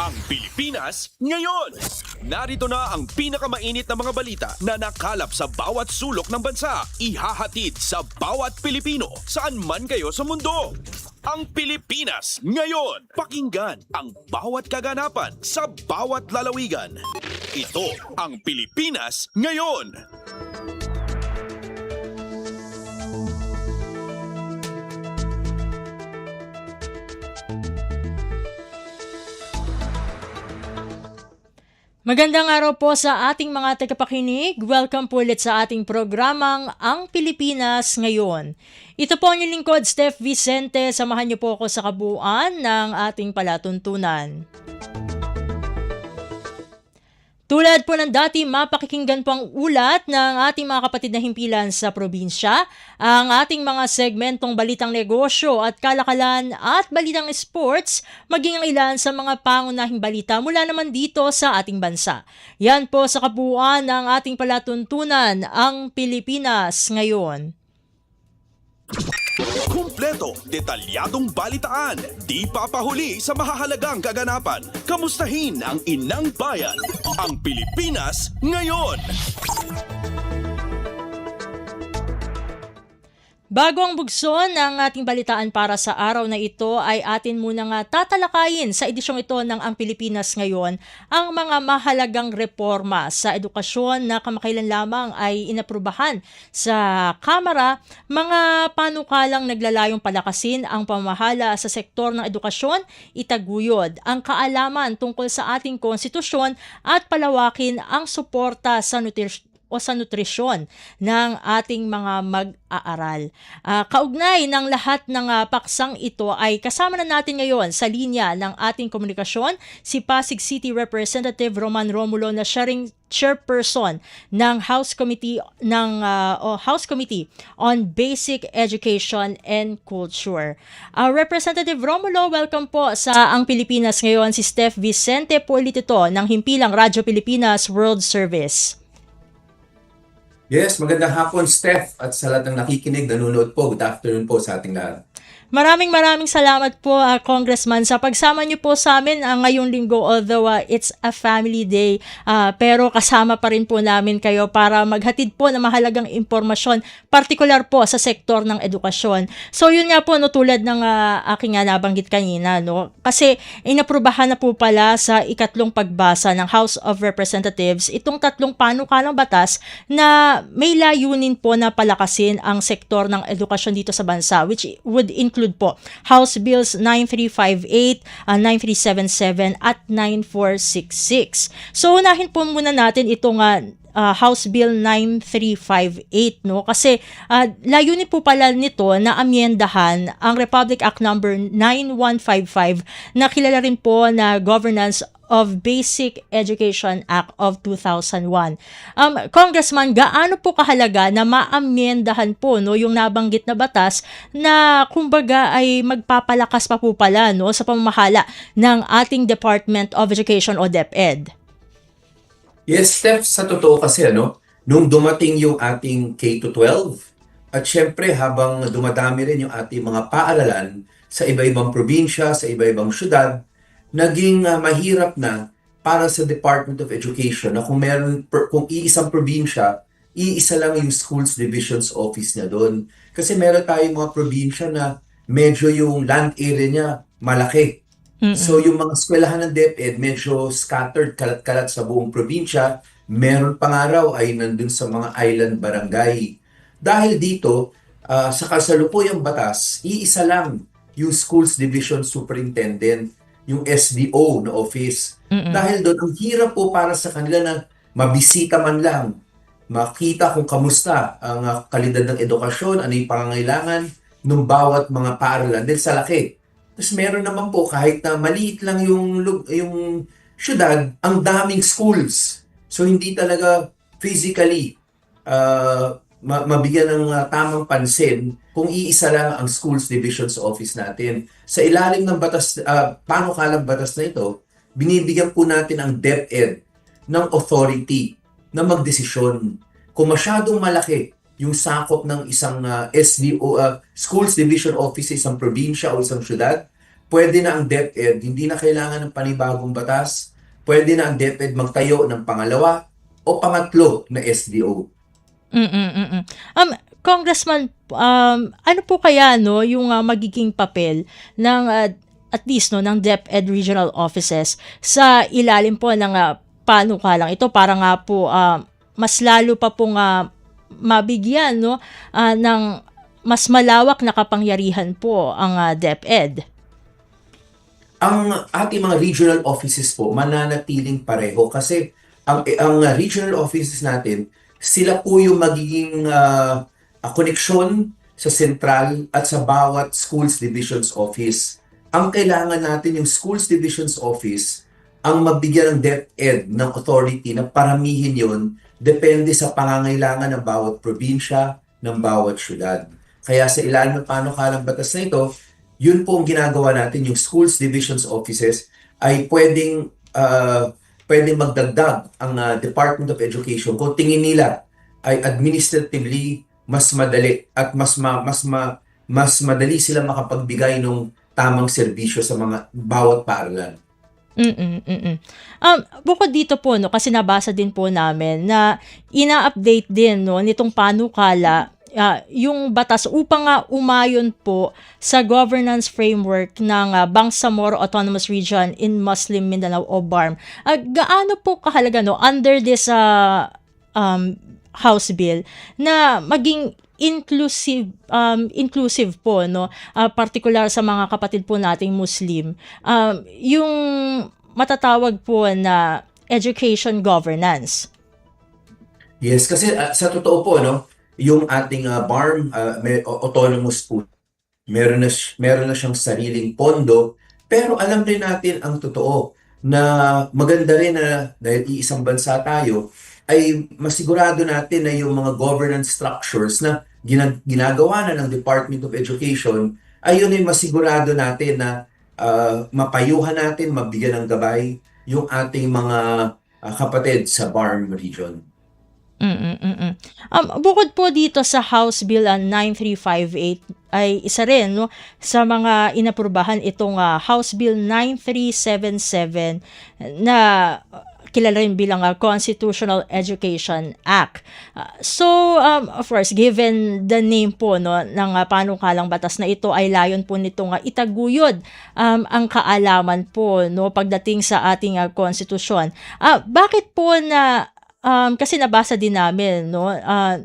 Ang Pilipinas ngayon! Narito na ang pinakamainit na mga balita na nakalap sa bawat sulok ng bansa. Ihahatid sa bawat Pilipino saan man kayo sa mundo. Ang Pilipinas ngayon! Pakinggan ang bawat kaganapan sa bawat lalawigan. Ito ang Pilipinas ngayon! Magandang araw po sa ating mga tagapakinig. Welcome po ulit sa ating programang Ang Pilipinas Ngayon. Ito po ang inyong lingkod, Steph Vicente. Samahan niyo po ako sa kabuuan ng ating palatuntunan. Tulad po ng dati, mapakikinggan po ang ulat ng ating mga kapatid na himpilan sa probinsya, ang ating mga segmentong balitang negosyo at kalakalan at balitang sports, maging ang ilan sa mga pangunahing balita mula naman dito sa ating bansa. Yan po sa kabuuan ng ating palatuntunan, ang Pilipinas ngayon. Kumpleto, detalyadong balitaan, di papahuli sa mahahalagang kaganapan. Kamustahin ang inang bayan, ang Pilipinas ngayon. Bago ang bugso ng ating balitaan para sa araw na ito ay atin munang tatalakayin sa edisyong ito ng Ang Pilipinas Ngayon ang mga mahalagang reforma sa edukasyon na kamakailan lamang ay inaprubahan sa Kamara, mga panukalang naglalayong palakasin ang pamamahala sa sektor ng edukasyon, itaguyod ang kaalaman tungkol sa ating konstitusyon at palawakin ang suporta sa nutrisyon ng ating mga mag-aaral. Kaugnay ng lahat ng paksang ito ay kasama na natin ngayon sa linya ng ating komunikasyon si Pasig City Representative Roman Romulo na siya ring chairperson ng House Committee on Basic Education and Culture. Representative Romulo, welcome po sa Ang Pilipinas Ngayon. Si Steph Vicente po ulit ito ng Himpilang Radyo Pilipinas World Service. Yes, magandang hapon, Steph, at sa lahat ng nakikinig, nanonood po. Good afternoon po sa ating lahat. Maraming salamat po, Congressman, sa pagsama niyo po sa amin ngayong linggo, although it's a family day, pero kasama pa rin po namin kayo para maghatid po ng mahalagang impormasyon, partikular po sa sektor ng edukasyon. So yun nga po, no, tulad ng aking nabanggit kanina, no, kasi inaprubahan na po pala sa ikatlong pagbasa ng House of Representatives itong tatlong panukalang batas na may layunin po na palakasin ang sektor ng edukasyon dito sa bansa, which would include po House Bills 9358, 9377 at 9466. So unahin po muna natin itong House Bill 9358, no, kasi layunin po pala nito na amyendahan ang Republic Act number 9155 na kilala rin po na Governance of Basic Education Act of 2001. Congressman, gaano po kahalaga na maamyendahan po, no, yung nabanggit na batas na kumbaga ay magpapalakas pa po pala, no, sa pamamahala ng ating Department of Education o DepEd? Yes, Steph, sa totoo kasi, nung dumating yung ating K-12, at syempre habang dumadami rin yung ating mga paaralan sa iba-ibang probinsya, sa iba-ibang syudad, naging mahirap na para sa Department of Education na kung iisang probinsya, iisa lang yung schools divisions office niya doon. Kasi meron tayong mga probinsya na medyo yung land area niya malaki. So yung mga eskwelahan ng DepEd medyo scattered, kalat-kalat sa buong probinsya. Meron pang araw ay nandun sa mga island barangay. Dahil dito, sa kasalukuyang batas, iisa lang yung schools division superintendent, yung SDO na office. Dahil doon, ang hirap po para sa kanila na mabisita man lang, makita kung kamusta ang kalidad ng edukasyon, ano yung pangangailangan ng bawat mga paaralan dahil sa laki. Tapos meron naman po, kahit na maliit lang yung syudad, ang daming schools. So hindi talaga physically mabigyan ng tamang pansin kung iisa lang ang schools divisions office natin. Sa ilalim ng batas, panukalang batas na ito, binibigyan po natin ang DepEd ng authority na magdesisyon. Kung masyadong malaki yung sakop ng isang SDO, schools division office sa isang probinsya o isang syudad, pwede na ang DepEd, hindi na kailangan ng panibagong batas, pwede na ang DepEd magtayo ng pangalawa o pangatlo na SDO. Congressman, ano po kaya no yung magiging papel ng at least no ng DepEd regional offices sa ilalim po ng panukalang ito para nga po mas lalo pa pong mabigyan no ng mas malawak na kapangyarihan po ang DepEd. Ang ating mga regional offices po mananatiling pareho kasi ang regional offices natin, sila po yung magiging koneksyon sa central at sa bawat schools divisions office. Ang kailangan natin yung schools divisions office ang mabigyan ng DepEd ng authority na paramihin yon depende sa pangangailangan ng bawat probinsya, ng bawat syudad. Kaya sa ilalim ng panukalang batas na ito, yun po ang ginagawa natin, yung schools divisions offices ay pwedeng magdagdag ang Department of Education kung tingin nila ay administratively mas madali at mas madali sila makapagbigay ng tamang serbisyo sa mga bawat paaralan. Bukod dito po no kasi nabasa din po namin na ina-update din no nitong panukala yung batas upang umayon po sa governance framework ng Bangsamoro Autonomous Region in Muslim Mindanao o BARM. Gaano po kahalaga no under this House bill na maging inclusive po no particular sa mga kapatid po nating Muslim yung matatawag po na education governance. Yes, kasi sa totoo po no, yung ating BARM autonomous po, meron na siyang sariling pondo, pero alam rin natin ang totoo na maganda rin na dahil iisang bansa tayo ay masigurado natin na yung mga governance structures na ginagawa na ng Department of Education ay yun ay masigurado natin na mapayuhan natin, mabigyan ng gabay yung ating mga kapatid sa BARM region. Bukod po dito sa House Bill 9358 ay isa rin no sa mga inaprubahan itong House Bill 9377 na kilala rin bilang Constitutional Education Act. Of course, given the name po no ng panukalang batas na ito ay layon po nitong itaguyod ang kaalaman po no pagdating sa ating konstitusyon. Bakit po na kasi nabasa din namin no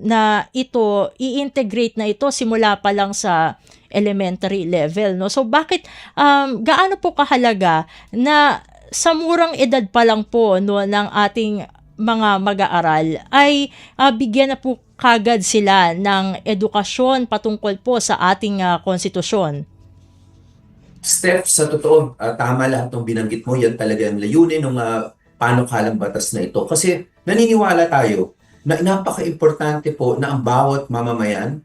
na ito i-integrate na ito simula pa lang sa elementary level no. So bakit gaano po kahalaga na sa murang edad pa lang po no ng ating mga mag-aaral ay bigyan na po kagad sila ng edukasyon patungkol po sa ating konstitusyon? Steph, sa totoo, tama lahat ng binanggit mo. Yan talaga ang layunin ng panukalang batas na ito. Kasi naniniwala tayo na napaka-importante po na ang bawat mamamayan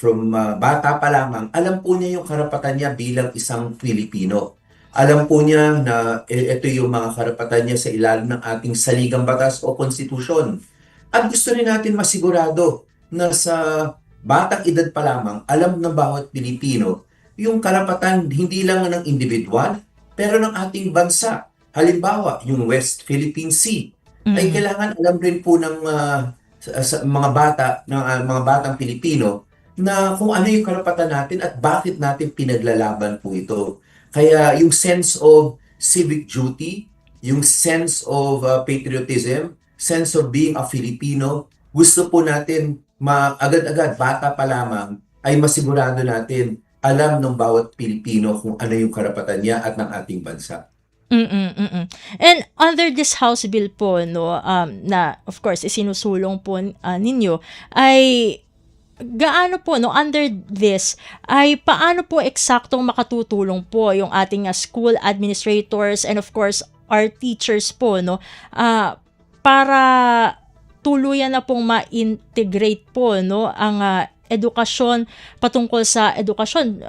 from bata pa lamang, alam po niya yung karapatan niya bilang isang Pilipino. Alam po niya na ito yung mga karapatan niya sa ilalim ng ating saligang batas o konstitusyon. At gusto rin natin masigurado na sa batang edad pa lamang, alam ng bawat Pilipino yung karapatan hindi lang ng individual, pero ng ating bansa. Halimbawa, yung West Philippine Sea ay kailangan alam rin po ng mga batang Pilipino na kung ano yung karapatan natin at bakit natin pinaglalaban po ito. Kaya yung sense of civic duty, yung sense of patriotism, sense of being a Filipino, gusto po natin agad-agad, bata pa lamang, ay masigurado natin alam ng bawat Pilipino kung ano yung karapatan niya at ng ating bansa. And under this House Bill po no na of course isinusulong po ninyo ay gaano po no under this ay paano po eksaktong makatutulong po yung ating school administrators and of course our teachers po no para tuluyan na pong ma-integrate po no ang edukasyon patungkol sa edukasyon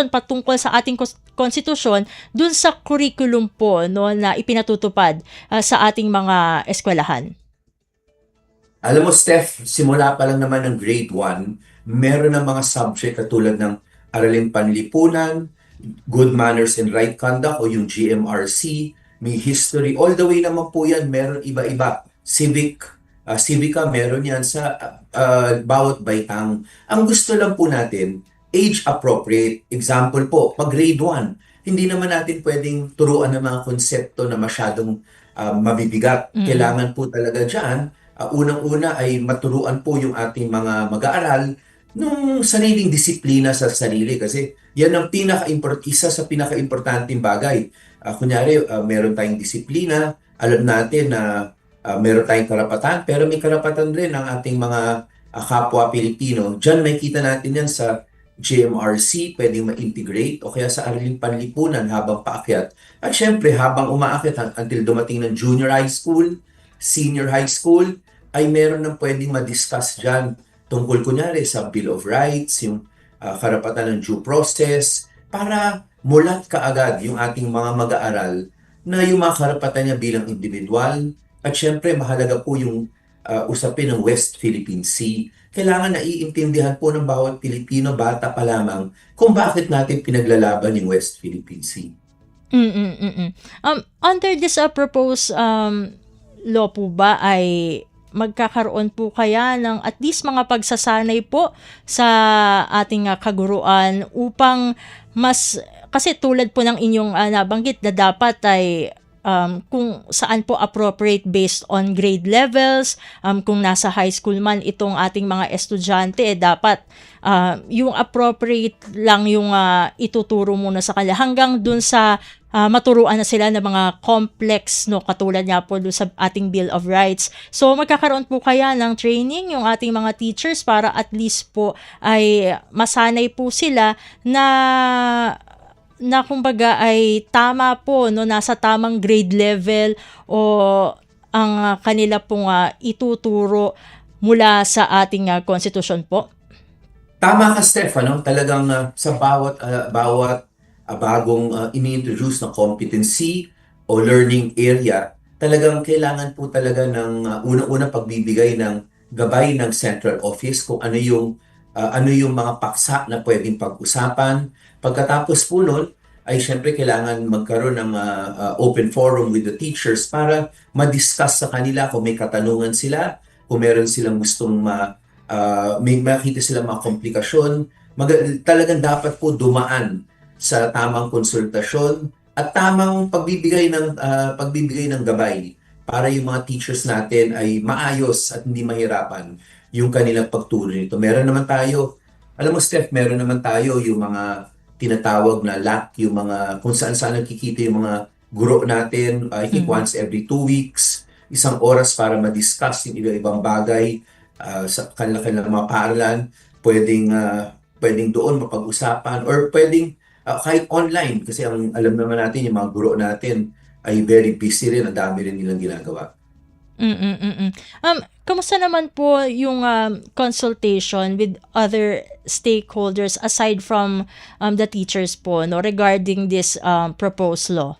patungkol sa ating konstitusyon dun sa curriculum po no na ipinatutupad sa ating mga eskwelahan. Alam mo, Steph, simula pa lang naman ng grade 1, meron ng mga subject katulad ng araling panlipunan, good manners and right conduct o yung GMRC, may history, all the way naman po yan, meron iba-iba. Civica, meron yan sa bawat baitang. Ang gusto lang po natin, age appropriate. Example po, pag grade 1, hindi naman natin pwedeng turuan ng mga konsepto na masyadong mabibigat. Kailangan po talaga dyan, unang-una ay maturuan po yung ating mga mag-aaral nung sariling disiplina sa sarili kasi yan ang isa sa pinaka-importanting bagay. Kunyari, meron tayong disiplina, alam natin na meron tayong karapatan, pero may karapatan rin ang ating mga kapwa Pilipino. Diyan makita natin yan sa GMRC, pwedeng ma-integrate o kaya sa araling panlipunan habang paakyat. At syempre, habang umaakyat until dumating ng junior high school, senior high school, ay meron ng pwedeng ma-discuss dyan tungkol kunyari sa Bill of Rights, yung karapatan ng due process, para mulat kaagad yung ating mga mag-aaral na yung mga karapatan niya bilang individual. At syempre, mahalaga po yung usapin ng West Philippine Sea. Kailangan naiintindihan po ng bawat Pilipino, bata pa lamang, kung bakit natin pinaglalaban yung West Philippine Sea. Under this proposed law po ba ay magkakaroon po kaya ng at least mga pagsasanay po sa ating kaguruan upang mas, kasi tulad po ng inyong nabanggit na dapat ay kung saan po appropriate based on grade levels, kung nasa high school man itong ating mga estudyante, dapat yung appropriate lang yung ituturo muna sa kanila hanggang dun sa maturuan na sila ng mga complex, no, katulad nga po dun sa ating Bill of Rights. So magkakaroon po kaya ng training yung ating mga teachers para at least po ay masanay po sila na kumbaga ay tama po, no, nasa tamang grade level o ang kanila pong ituturo mula sa ating constitution po. Tama ka, Steph, ano? Talagang sa bawat bagong ini-introduce na competency o learning area, talagang kailangan po talaga ng unang-una pagbibigay ng gabay ng central office kung ano yung mga paksa na pwedeng pag-usapan. Pagkatapos po nun, ay syempre kailangan magkaroon ng open forum with the teachers para ma-discuss sa kanila kung may katanungan sila, kung meron silang gustong may makita silang mga komplikasyon. Talagang dapat po dumaan sa tamang konsultasyon at tamang pagbibigay ng gabay para yung mga teachers natin ay maayos at hindi mahirapan yung kanilang pagturo nito. Meron naman tayo, alam mo Steph, meron naman tayo yung mga tinatawag na LAC, yung mga kung saan nakikita yung mga guro natin, I think once every 2 weeks, isang oras para ma-discuss yung iba-ibang bagay sa kanilang mga paaralan. Pwedeng doon mapag-usapan or pwedeng kahit online kasi alam naman natin yung mga guro natin ay very busy rin, ang dami rin nilang ginagawa. Kamusta naman po yung consultation with other stakeholders aside from the teachers po, no, regarding this proposed law?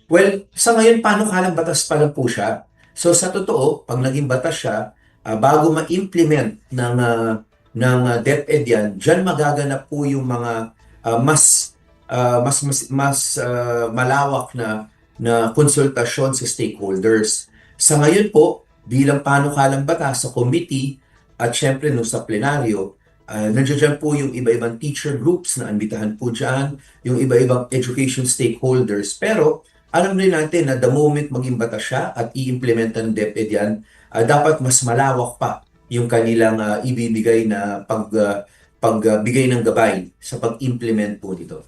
Well, sa ngayon, panukalang batas pa lang po siya. So sa totoo, pag naging batas siya, bago ma-implement ng DepEd yan, dyan magaganap po yung mga mas malawak na konsultasyon sa stakeholders. Sa ngayon po, bilang panukalang batas sa committee at syempre no sa plenaryo, nandiyan po yung iba-ibang teacher groups na ambitahan po dyan, yung iba-ibang education stakeholders. Pero alam rin natin na the moment maging batas siya at i-implement ng DepEd yan, dapat mas malawak pa yung kanilang ibibigay na pagbigay ng gabay sa pag-implement po nito.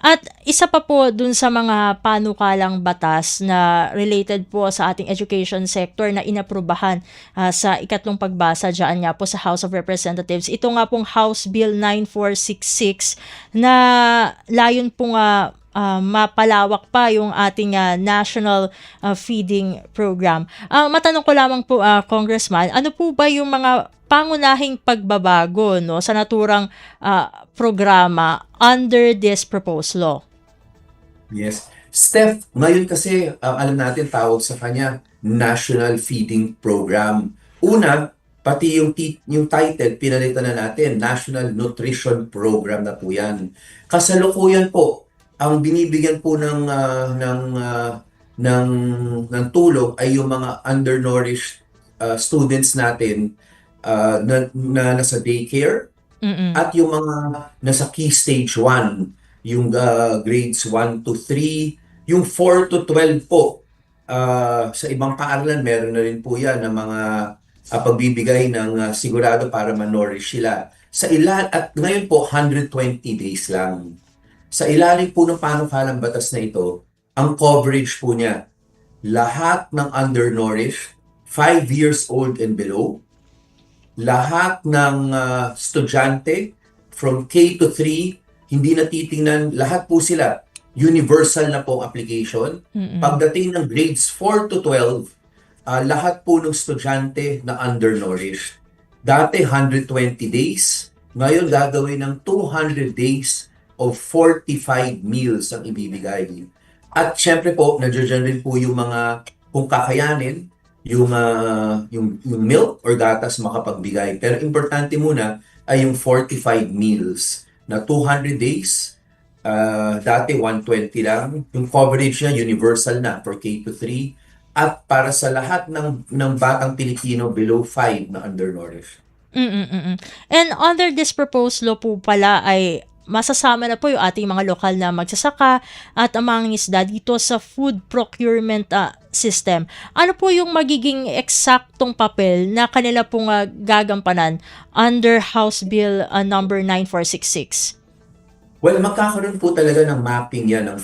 At isa pa po dun sa mga panukalang batas na related po sa ating education sector na inaprubahan sa ikatlong pagbasa dyan nga po sa House of Representatives. Ito nga pong House Bill 9466 na layon pong mapalawak pa yung ating national feeding program. Matanong ko lamang po, Congressman, ano po ba yung mga pangunahing pagbabago, no, sa naturang programa under this proposed law? Yes. Steph, ngayon kasi alam natin tawag sa kanya National Feeding Program. Una, pati yung title, pinalitan na natin, National Nutrition Program na po yan. Kasalukuyan po, ang binibigyan po ng tulong ay yung mga undernourished students natin na nasa daycare, Mm-mm. at yung mga nasa key stage 1, yung grades 1 to 3, yung 4 to 12 po. Sa ibang paaralan, meron na rin po yan ng mga pagbibigay ng sigurado para ma-nourish sila. At ngayon po, 120 days lang. Sa ilalim po ng panukalang batas na ito, ang coverage po niya, lahat ng undernourished, 5 years old and below, lahat ng estudyante from K to 3, hindi na titingnan, lahat po sila, universal na pong application. Mm-mm. Pagdating ng grades 4 to 12, lahat po ng estudyante na undernourished. Dati 120 days, ngayon gagawin ng 200 days of 45 meals ang ibibigay. At syempre po, nandiyan rin po yung mga, kung kakayanin, yung milk or gatas makapagbigay. Pero importante muna ay yung 45 meals na 200 days, dati 120 lang. Yung coverage niya universal na for K to 3 at para sa lahat ng batang Pilipino below 5 na undernourished. And under this proposed law po pala ay masasama na po yung ating mga lokal na magsasaka at ang mga isda dito sa food procurement system. Ano po yung magiging eksaktong papel na kanila pong gagampanan under House Bill number 9466? Well, magkakaroon po talaga ng mapping yan, ng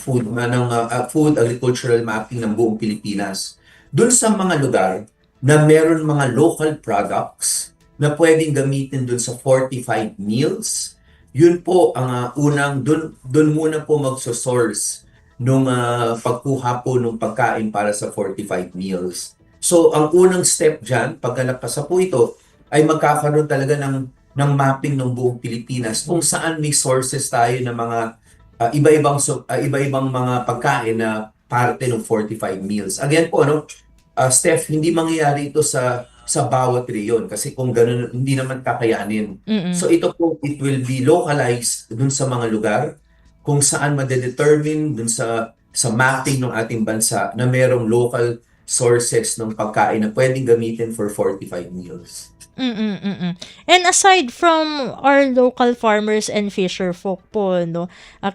food agricultural mapping ng buong Pilipinas. Doon sa mga lugar na meron mga local products na pwedeng gamitin doon sa 45 meals, yun po ang unang, doon muna po magsosource nung pagkuha po ng pagkain para sa 45 meals. So, ang unang step dyan, pag nalagpasan po ito, ay magkakaroon talaga ng mapping ng buong Pilipinas kung saan may sources tayo ng mga iba-ibang mga pagkain na parte ng 45 meals. Again po, Steph, hindi mangyayari ito sa bawat reyon kasi kung ganun, hindi naman kakayanin. So ito po, it will be localized dun sa mga lugar kung saan madedetermine dun sa mapping ng ating bansa na merong local sources ng pagkain na pwedeng gamitin for 45 meals. And aside from our local farmers and fisher folk po,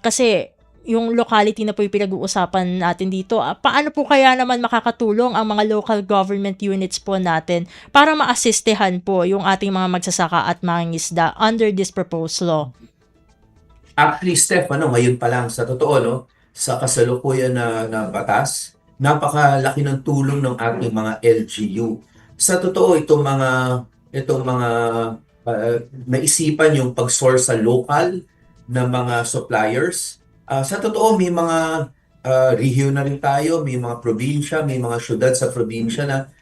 kasi yung locality na po yung pinag-uusapan natin dito, paano po kaya naman makakatulong ang mga local government units po natin para maasistehan po yung ating mga magsasaka at mangingisda under this proposed law? Actually, Steph, ngayon pa lang, sa totoo, sa kasalukuyan na batas, napakalaki ng tulong ng ating mga LGU. Sa totoo, itong mga naisipan yung pag-source sa local na mga suppliers. Sa totoo, may mga rehiyon na rin tayo, may mga probinsya, may mga syudad sa probinsya na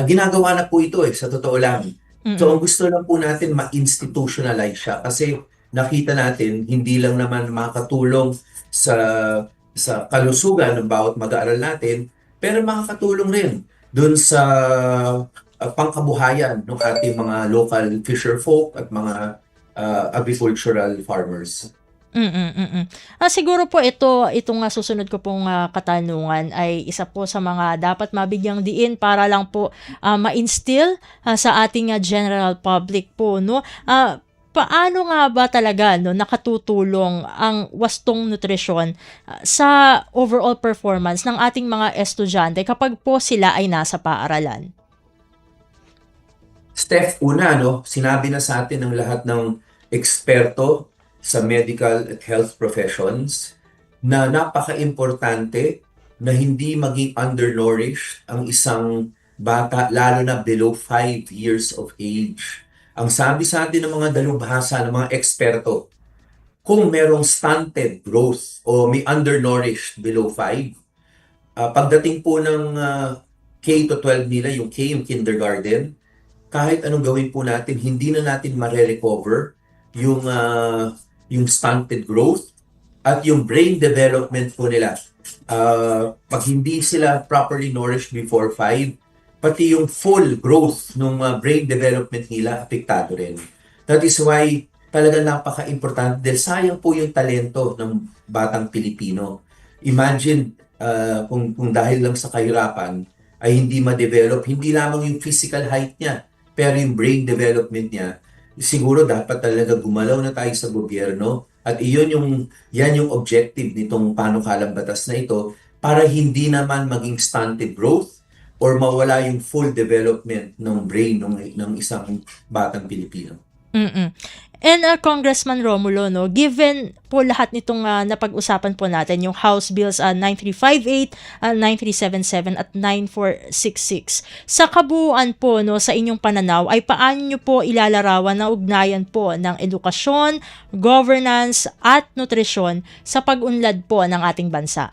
ginagawa na po ito sa totoo lang. So, ang gusto lang po natin ma-institutionalize siya kasi nakita natin, hindi lang naman makakatulong sa kalusugan ng bawat mag-aaral natin, pero makakatulong rin dun sa pangkabuhayan ng ating mga local fisher folk at mga agricultural farmers. Siguro po itong susunod ko pong katanungan ay isa po sa mga dapat mabigyang diin para lang po ma-instill sa ating general public po, paano nga ba talaga nakatutulong ang wastong nutrisyon sa overall performance ng ating mga estudyante kapag po sila ay nasa paaralan? Steph, una, sinabi na sa atin ng lahat ng eksperto sa medical at health professions na napaka-importante na hindi maging undernourished ang isang bata, lalo na below 5 years of age. Ang sabi sa atin ng mga dalubhasa, ng mga eksperto, kung merong stunted growth o may undernourished below 5, pagdating po ng K to 12 nila, yung K, yung kindergarten, kahit anong gawin po natin, hindi na natin ma-recover yung stunted growth at yung brain development po nila. Pag hindi sila properly nourished before 5, pati yung full growth ng brain development nila apektado rin. That is why talaga napaka-importante dahil sayang po yung talento ng batang Pilipino. Imagine kung dahil lang sa kahirapan ay hindi ma-develop, hindi lamang yung physical height niya, pero yung brain development niya, siguro dapat talaga gumalaw na tayo sa gobyerno at yan yung objective nitong panukalang batas na ito para hindi naman maging stunted growth or mawala yung full development ng brain ng isang batang Pilipino. Mm-mm. And Congressman Romulo, no, given po lahat nitong napag-usapan po natin, yung House Bills 9358, 9377 at 9466, sa kabuuan po, no, sa inyong pananaw, ay paano nyo po ilalarawan na ugnayan po ng edukasyon, governance at nutrisyon sa pag-unlad po ng ating bansa?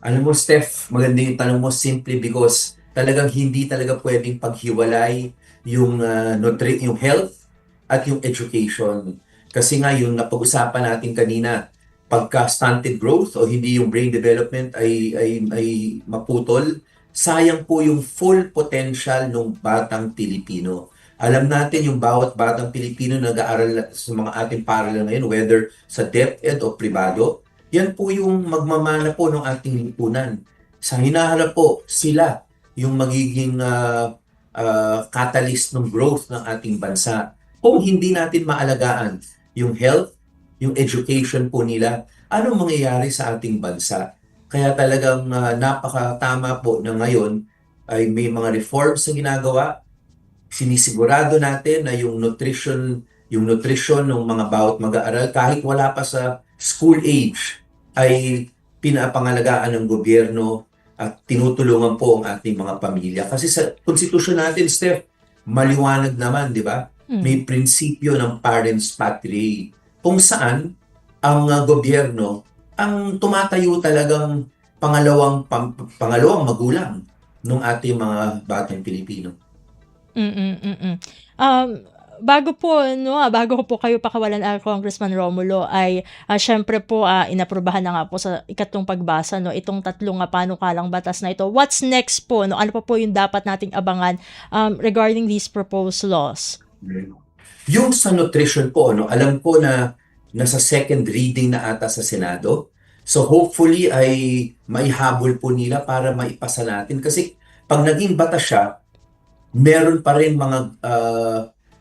Alam mo, Steph, maganda yung tanong mo simply because talagang hindi talaga pwedeng paghiwalay yung yung health at yung education. Kasi nga yung napag-usapan natin kanina, pagka stunted growth o hindi yung brain development ay maputol, sayang po yung full potential ng batang Pilipino. Alam natin yung bawat batang Pilipino na nag-aaral sa mga ating paaralan ngayon, whether sa DepEd o pribado, yan po yung magmamana po ng ating lipunan. Sa hinaharap po, sila yung magiging catalyst ng growth ng ating bansa. Kung hindi natin maalagaan yung health, yung education po nila, anong mangyayari sa ating bansa? Kaya talagang napakatama po na ngayon ay may mga reforms na ginagawa. Sinisigurado natin na yung nutrition ng mga bawat mag-aaral kahit wala pa sa school age ay pinapangalagaan ng gobyerno at tinutulungan po ang ating mga pamilya. Kasi sa konstitusyon natin, Steph, maliwanag naman, di ba? May prinsipyo ng parents patriae kung saan ang gobyerno ang tumatayo talagang pangalawang magulang ng ating mga batang Pilipino. Bago ko po kayo pakawalan, Congressman Romulo, ay syempre po inaprubahan na nga po sa ikatlong pagbasa, no, itong tatlong panukalang batas na ito. What's next po? No? Ano pa po yung dapat nating abangan regarding these proposed laws? Yung sa nutrition po, no, alam ko na nasa second reading na ata sa Senado. So hopefully ay maihabol po nila para maipasa natin. Kasi pag naging batas siya, meron pa rin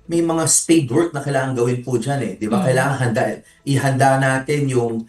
may mga spade work na kailangan gawin po dyan eh. Di ba? Kailangan ihanda natin yung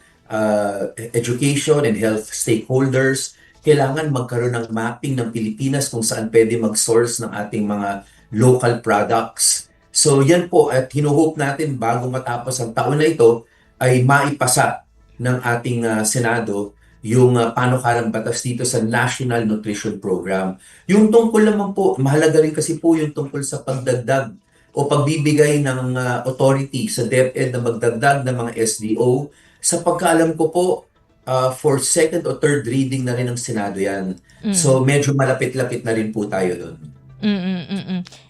education and health stakeholders. Kailangan magkaroon ng mapping ng Pilipinas kung saan pwede mag-source ng ating mga local products. So yan po at hinuhope natin bago matapos ang taon na ito ay maipasa ng ating Senado yung panukalang batas dito sa National Nutrition Program. Yung tungkol naman po, mahalaga rin kasi po yung tungkol sa pagdagdag o pagbibigay ng authority sa DepEd na magdagdag ng mga SDO. Sa pagkaalam ko po, for second or third reading na rin ng Senado yan. So medyo malapit-lapit na rin po tayo doon.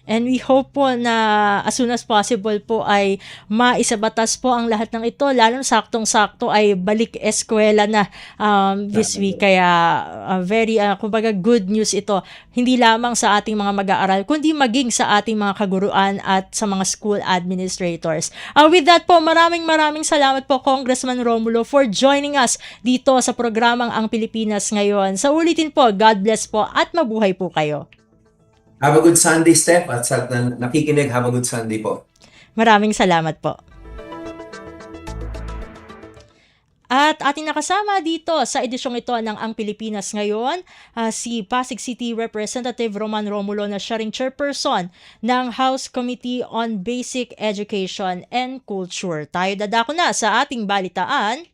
And we hope po na as soon as possible po ay maisabatas po ang lahat ng ito, lalo saktong-sakto ay balik eskwela na this week. Kaya very kumbaga good news ito, hindi lamang sa ating mga mag-aaral kundi maging sa ating mga kaguruan at sa mga school administrators. With that po, maraming salamat po Congressman Romulo for joining us dito sa programang Ang Pilipinas Ngayon. Sa ulitin po, God bless po at mabuhay po kayo. Have a good Sunday, Steph. At sa nakikinig, have a good Sunday po. Maraming salamat po. At ating nakasama dito sa edisyong ito ng Ang Pilipinas Ngayon, si Pasig City Representative Roman Romulo na siya ring chairperson ng House Committee on Basic Education and Culture. Tayo dadako na sa ating balitaan.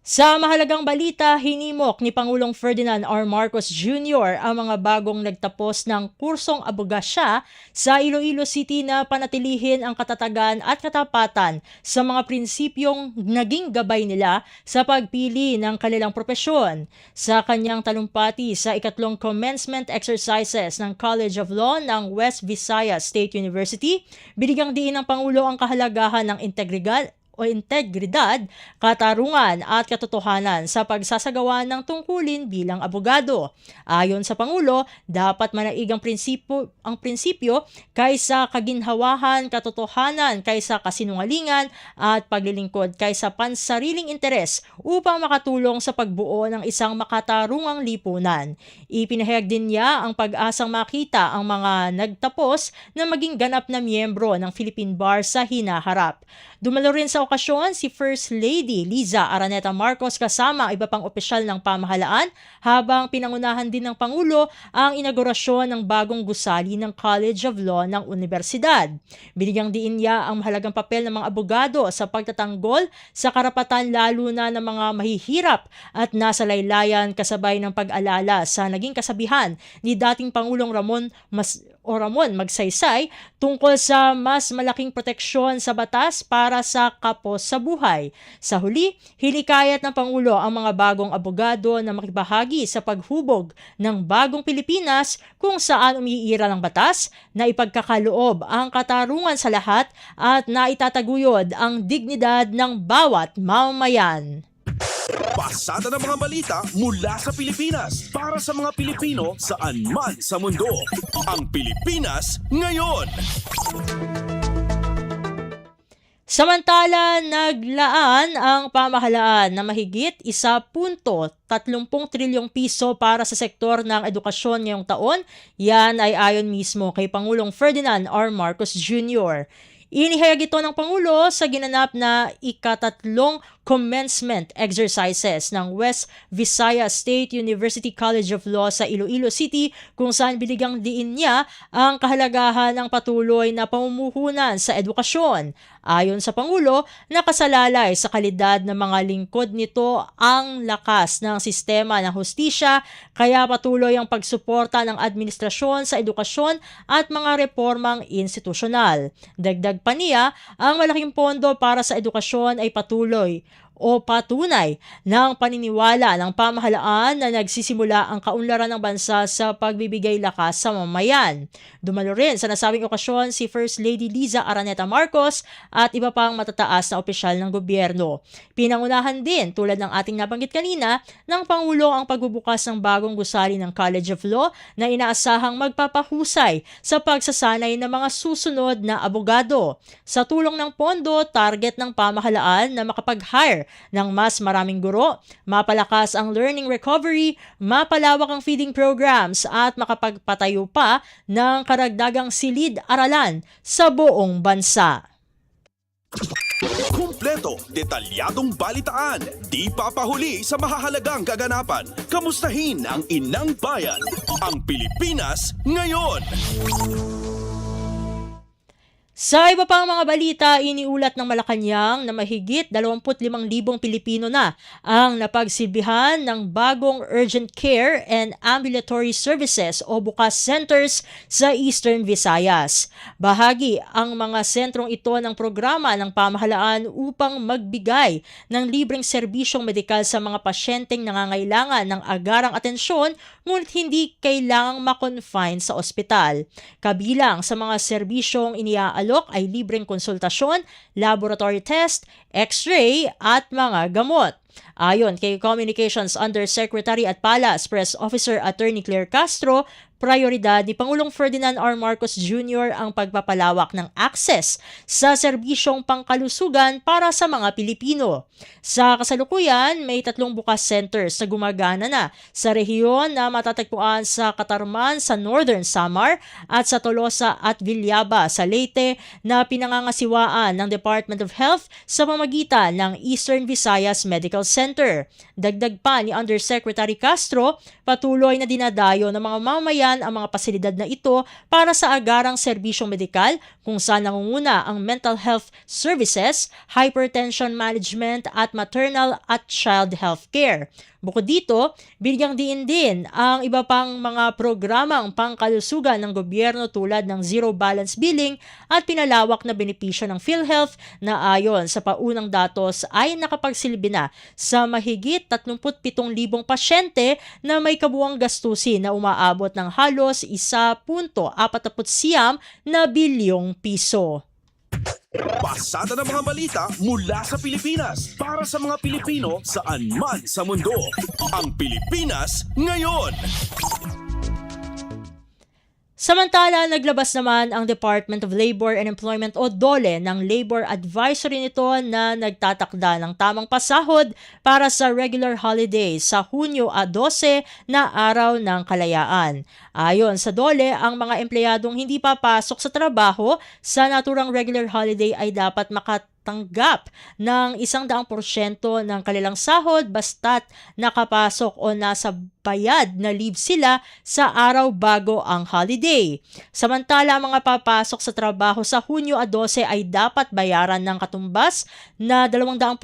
Sa mahalagang balita, hinimok ni Pangulong Ferdinand R. Marcos Jr. ang mga bagong nagtapos ng kursong abogasya sa Iloilo City na panatilihin ang katatagan at katapatan sa mga prinsipyong naging gabay nila sa pagpili ng kanilang propesyon. Sa kanyang talumpati sa ikatlong commencement exercises ng College of Law ng West Visayas State University, binigyang diin ng Pangulo ang kahalagahan ng integridad o integridad, katarungan at katotohanan sa pagsasagawa ng tungkulin bilang abogado. Ayon sa Pangulo, dapat manaig ang prinsipyo kaysa kaginhawahan, katotohanan kaysa kasinungalingan at paglilingkod kaysa pansariling interes upang makatulong sa pagbuo ng isang makatarungang lipunan. Ipinahayag din niya ang pag-asang makita ang mga nagtapos na maging ganap na miyembro ng Philippine Bar sa hinaharap. Dumalo rin sa okasyon si First Lady Liza Araneta Marcos kasama ang iba pang opisyal ng pamahalaan habang pinangunahan din ng Pangulo ang inaugurasyon ng bagong gusali ng College of Law ng Universidad. Binigyang diin niya ang mahalagang papel ng mga abogado sa pagtatanggol sa karapatan lalo na ng mga mahihirap at nasa laylayan kasabay ng pag-alala sa naging kasabihan ni dating Pangulong Ramon Magsaysay tungkol sa mas malaking proteksyon sa batas para sa kapos sa buhay. Sa huli, hinikayat ng Pangulo ang mga bagong abogado na makibahagi sa paghubog ng bagong Pilipinas kung saan umiiral ang batas na ipagkakaloob ang katarungan sa lahat at naitataguyod ang dignidad ng bawat mamamayan. Pasada ng mga balita mula sa Pilipinas para sa mga Pilipino saan man sa mundo. Ang Pilipinas ngayon. Samantala, naglaan ang pamahalaan na mahigit 1.30 trilyong piso para sa sektor ng edukasyon ngayong taon. Yan ay ayon mismo kay Pangulong Ferdinand R. Marcos Jr. Inihayag ito ng Pangulo sa ginanap na ikatatlong commencement exercises ng West Visayas State University College of Law sa Iloilo City kung saan binigyang diin niya ang kahalagahan ng patuloy na pamumuhunan sa edukasyon. Ayon sa Pangulo, nakasalalay sa kalidad ng mga lingkod nito ang lakas ng sistema ng hustisya kaya patuloy ang pagsuporta ng administrasyon sa edukasyon at mga reformang institusyonal. Dagdag pa niya, ang malaking pondo para sa edukasyon ay patuloy o patunay ng paniniwala ng pamahalaan na nagsisimula ang kaunlaran ng bansa sa pagbibigay lakas sa mamamayan. Dumalo rin sa nasabing okasyon si First Lady Liza Araneta Marcos at iba pang matataas na opisyal ng gobyerno. Pinangunahan din, tulad ng ating nabanggit kanina, ng Pangulo ang pagbubukas ng bagong gusali ng College of Law na inaasahang magpapahusay sa pagsasanay ng mga susunod na abogado. Sa tulong ng pondo, target ng pamahalaan na makapag-hire ng mas maraming guro, mapalakas ang learning recovery, mapalawak ang feeding programs at makapagpatayo pa ng karagdagang silid-aralan sa buong bansa. Kumpleto, detalyadong balitaan, di papahuli sa mahahalagang kaganapan. Kamustahin ang inang bayan, ang Pilipinas ngayon. Sa iba pang mga balita, iniulat ng Malacanang na mahigit 25,000 Pilipino na ang napagsilbihan ng bagong urgent care and ambulatory services o bukas centers sa Eastern Visayas. Bahagi ang mga sentrong ito ng programa ng pamahalaan upang magbigay ng libreng serbisyong medikal sa mga pasyenteng nangangailangan ng agarang atensyon ngunit hindi kailangang makonfine sa ospital. Kabilang sa mga serbisyong iniaalok ay libreng konsultasyon, laboratory test, x-ray at mga gamot. Ayon kay Communications Undersecretary at Palace Press Officer Attorney Claire Castro, prioridad ni Pangulong Ferdinand R. Marcos Jr. ang pagpapalawak ng access sa serbisyong pangkalusugan para sa mga Pilipino. Sa kasalukuyan, may 3 bukas centers na gumagana na sa rehiyon na matatagpuan sa Catarman sa Northern Samar at sa Tolosa at Villaba sa Leyte na pinangangasiwaan ng Department of Health sa pamamagitan ng Eastern Visayas Medical Center. Dagdag pa ni Undersecretary Castro, patuloy na dinadayo ng mga mamamayan ang mga pasilidad na ito para sa agarang serbisyong medikal kung saan nangunguna ang mental health services, hypertension management at maternal at child health care. Bukod dito, bigyang diin din ang iba pang mga programang pangkalusugan ng gobyerno tulad ng zero balance billing at pinalawak na benepisyo ng PhilHealth na ayon sa paunang datos ay nakapagsilbi na sa mahigit 37,000 pasyente na may kabuuang gastusin na umaabot ng halos 1.49 na bilyong piso. Pasada ng mga balita mula sa Pilipinas para sa mga Pilipino saan man sa mundo. Ang Pilipinas ngayon. Samantala, naglabas naman ang Department of Labor and Employment o DOLE ng labor advisory nito na nagtatakda ng tamang pasahod para sa regular holidays sa Hunyo 12 na araw ng kalayaan. Ayon sa DOLE, ang mga empleyadong hindi papasok sa trabaho sa naturang regular holiday ay dapat makatanggap ng 100% ng kanilang sahod basta't nakapasok o nasa bayad na leave sila sa araw bago ang holiday. Samantala, ang mga papasok sa trabaho sa Hunyo 12 ay dapat bayaran ng katumbas na 200%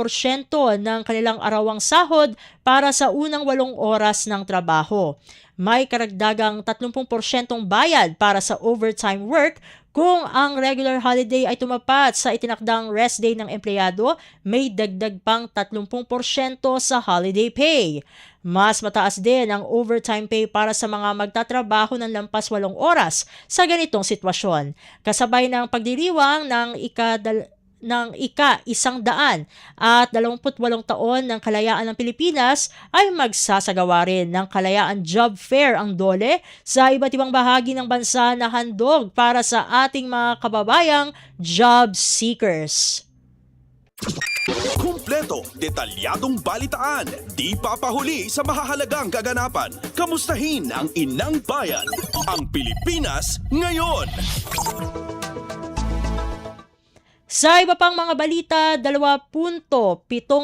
ng kanilang arawang sahod para sa unang 8 oras ng trabaho. May karagdagang 30% bayad para sa overtime work. Kung ang regular holiday ay tumapat sa itinakdang rest day ng empleyado, may dagdag pang 30% sa holiday pay. Mas mataas din ang overtime pay para sa mga magtatrabaho ng lampas 8 oras sa ganitong sitwasyon. Kasabay ng pagdiriwang ng ika-128 taon ng kalayaan ng Pilipinas ay magsasagawa rin ng kalayaan job fair ang DOLE sa iba't ibang bahagi ng bansa na handog para sa ating mga kababayang job seekers. Kumpleto, detalyadong balitaan, di papahuli sa mahahalagang kaganapan. Kamustahin ang inang bayan, ang Pilipinas ngayon. Sa iba pang mga balita, 2.7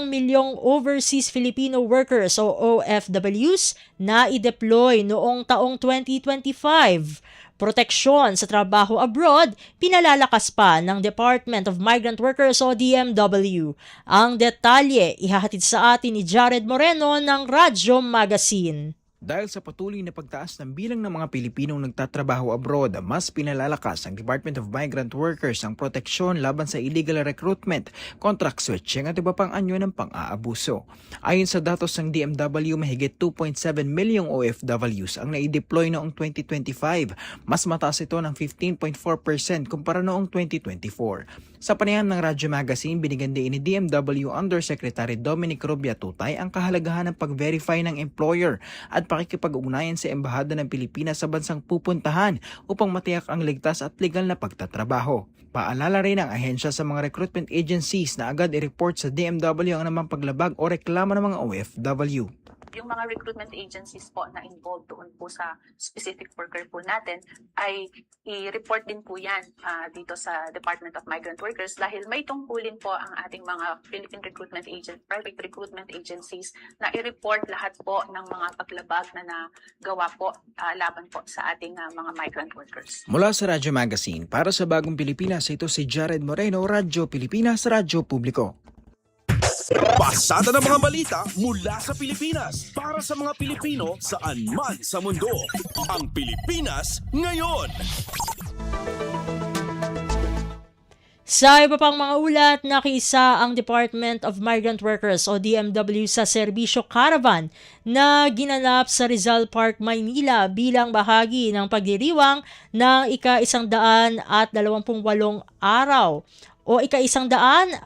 milyong overseas Filipino workers o OFWs na i-deploy noong taong 2025. Proteksyon sa trabaho abroad, pinalalakas pa ng Department of Migrant Workers o DMW. Ang detalye ihahatid sa atin ni Jared Moreno ng Radyo Magazine. Dahil sa patuloy na pagtaas ng bilang ng mga Pilipinong nagtatrabaho abroad, mas pinalalakas ng Department of Migrant Workers ang proteksyon laban sa illegal recruitment, contract switching at iba pang anyo ng pang-aabuso. Ayon sa datos ng DMW, mahigit 2.7 milyong OFWs ang nai-deploy noong 2025. Mas mataas ito ng 15.4% kumpara noong 2024. Sa panayam ng Radyo Magazine, binigyan din ni DMW Undersecretary Dominic Rubia Tutay ang kahalagahan ng pag-verify ng employer at pakikipag-ugnayan sa Embahada ng Pilipinas sa bansang pupuntahan upang matiyak ang ligtas at legal na pagtatrabaho. Paalala rin ang ahensya sa mga recruitment agencies na agad i-report sa DMW ang namang paglabag o reklamo ng mga OFW. Yung mga recruitment agencies po na involved doon po sa specific worker po natin ay i-report din po yan dito sa Department of Migrant Workers dahil may tungkulin po ang ating mga Philippine recruitment agent, private recruitment agencies na i-report lahat po ng mga paglabag na nagawa po laban po sa ating mga migrant workers. Mula sa Radyo Magazine, para sa Bagong Pilipinas, ito si Jared Moreno, Radyo Pilipinas, Radyo Publiko. Pasada ng mga balita mula sa Pilipinas para sa mga Pilipino saan man sa mundo. Ang Pilipinas ngayon. Sa iba pang mga ulat, nakiisa ang Department of Migrant Workers o DMW sa serbisyo caravan na ginanap sa Rizal Park, Maynila bilang bahagi ng pagdiriwang ng ika-128 araw o ika-128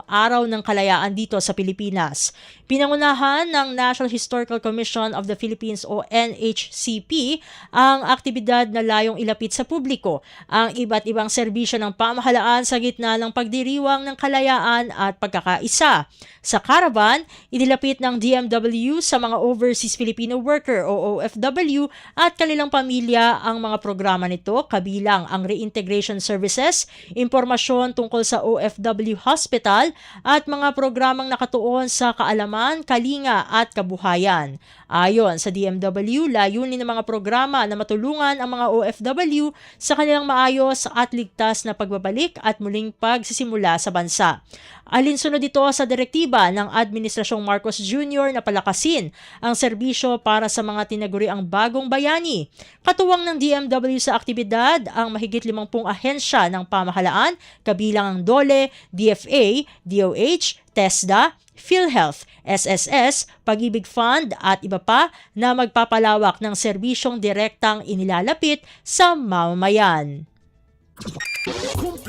araw ng kalayaan dito sa Pilipinas. Pinangunahan ng National Historical Commission of the Philippines o NHCP ang aktibidad na layong ilapit sa publiko ang iba't ibang serbisyo ng pamahalaan sa gitna ng pagdiriwang ng kalayaan at pagkakaisa. Sa caravan, inilapit ng DMW sa mga overseas Filipino worker o OFW at kanilang pamilya ang mga programa nito kabilang ang reintegration services, impormasyon tungkol sa OFW hospital at mga programang nakatuon sa kaalaman, kalinga at kabuhayan. Ayon sa DMW, layunin ng mga programa na matulungan ang mga OFW sa kanilang maayos at ligtas na pagbabalik at muling pagsisimula sa bansa. Alinsunod ito sa direktiba ng Administrasyong Marcos Jr. na palakasin ang serbisyo para sa mga tinaguriang bagong bayani. Katuwang ng DMW sa aktibidad ang mahigit 50 ahensya ng pamahalaan kabilang ang DOLE, DFA, DOH, TESDA, PhilHealth, SSS, Pag-ibig Fund at iba pa na magpapalawak ng serbisyong direktang inilalapit sa mamamayan.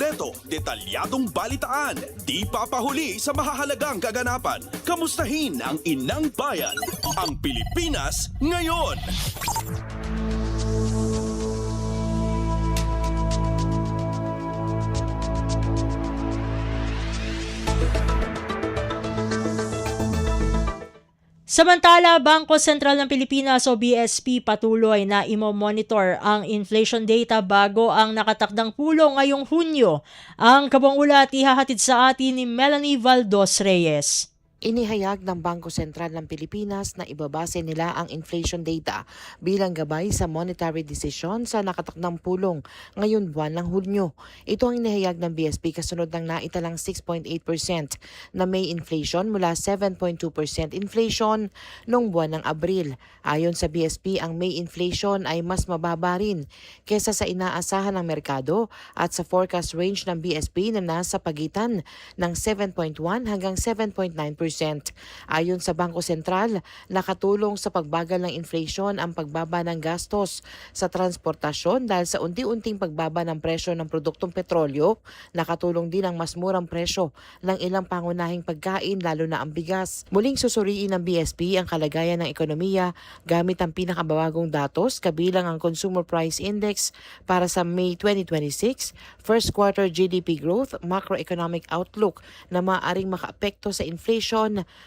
Kumpleto, detalyadong balitaan, di papahuli sa mahahalagang kaganapan. Kamustahin ang inang bayan, ang Pilipinas ngayon. Samantala, Bangko Sentral ng Pilipinas o BSP patuloy na imo-monitor ang inflation data bago ang nakatakdang pulong ngayong Hunyo. Ang kabuang ulat ihahatid sa atin ni Melanie Valdos Reyes. Inihayag ng Bangko Sentral ng Pilipinas na ibabase nila ang inflation data bilang gabay sa monetary decision sa nakatakdang pulong ngayon buwan ng Hunyo. Ito ang inihayag ng BSP kasunod ng naitalang 6.8% na May inflation mula 7.2% inflation noong buwan ng Abril. Ayon sa BSP, ang May inflation ay mas mababa rin kesa sa inaasahan ng merkado at sa forecast range ng BSP na nasa pagitan ng 7.1 hanggang 7.9%. Ayon sa Bangko Sentral, nakatulong sa pagbagal ng inflation ang pagbaba ng gastos sa transportasyon dahil sa unti-unting pagbaba ng presyo ng produktong petrolyo. Nakatulong din ang mas murang presyo ng ilang pangunahing pagkain lalo na ang bigas. Muling susuriin ng BSP ang kalagayan ng ekonomiya gamit ang pinakababagong datos kabilang ang Consumer Price Index para sa May 2026, first quarter GDP growth, macroeconomic outlook na maaaring makaapekto sa inflation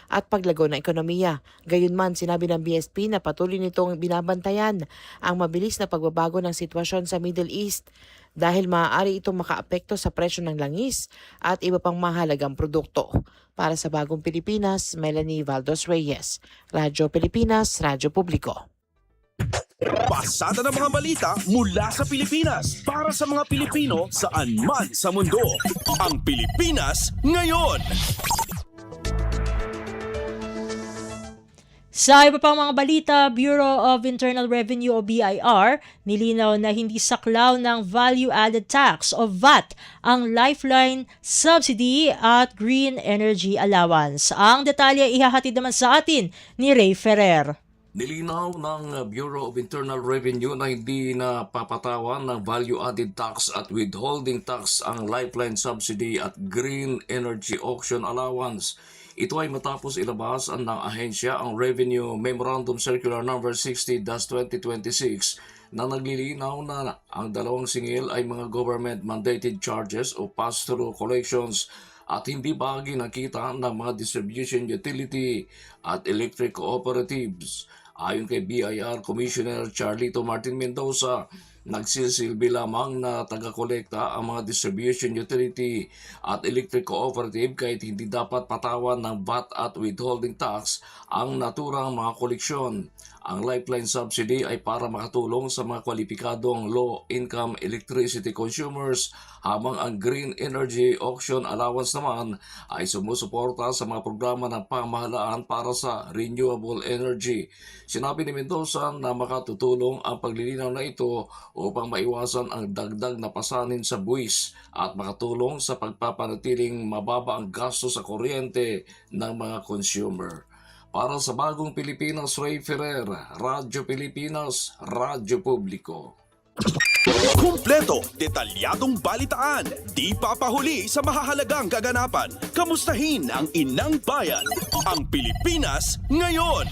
at paglago ng ekonomiya. Gayunman, sinabi ng BSP na patuloy nitong binabantayan ang mabilis na pagbabago ng sitwasyon sa Middle East dahil maaari itong makaapekto sa presyo ng langis at iba pang mahalagang produkto. Para sa Bagong Pilipinas, Melanie Valdos Reyes, Radyo Pilipinas, Radyo Publiko. Pasada ng mga balita mula sa Pilipinas para sa mga Pilipino saan man sa mundo. Ang Pilipinas ngayon. Sa iba pang mga balita, Bureau of Internal Revenue o BIR nilinaw na hindi saklaw ng Value-Added Tax o VAT ang Lifeline Subsidy at Green Energy Allowance. Ang detalye ihahatid naman sa atin ni Ray Ferrer. Nilinaw ng Bureau of Internal Revenue na hindi na papatawan ng value-added tax at withholding tax ang Lifeline Subsidy at Green Energy Auction Allowance. Ito ay matapos ilabas ng ahensya ang Revenue Memorandum Circular No. 60-2026 na naglilinaw na ang dalawang singil ay mga government-mandated charges o pass-through collections at hindi bahagi nakita ng mga distribution utility at electric cooperatives. Ayon kay BIR Commissioner Charlito Martin Mendoza, nagsisilbi lamang na taga-kolekta ang mga distribution utility at electric cooperative kahit hindi dapat patawan ng VAT at withholding tax ang naturang mga koleksyon. Ang Lifeline Subsidy ay para makatulong sa mga kwalipikadong low-income electricity consumers habang ang Green Energy Auction Allowance naman ay sumusuporta sa mga programa ng pamahalaan para sa renewable energy. Sinabi ni Mendoza na makatutulong ang paglilinaw na ito upang maiwasan ang dagdag na pasanin sa buwis at makatulong sa pagpapanatiling mababa ang gasto sa kuryente ng mga consumer. Para sa Bagong Pilipinas, Ray Ferrer, Radyo Pilipinas, Radyo Publiko. Kumpleto, detalyadong balitaan, di papahuli sa mahahalagang kaganapan. Kamustahin ang inang bayan, ang Pilipinas ngayon.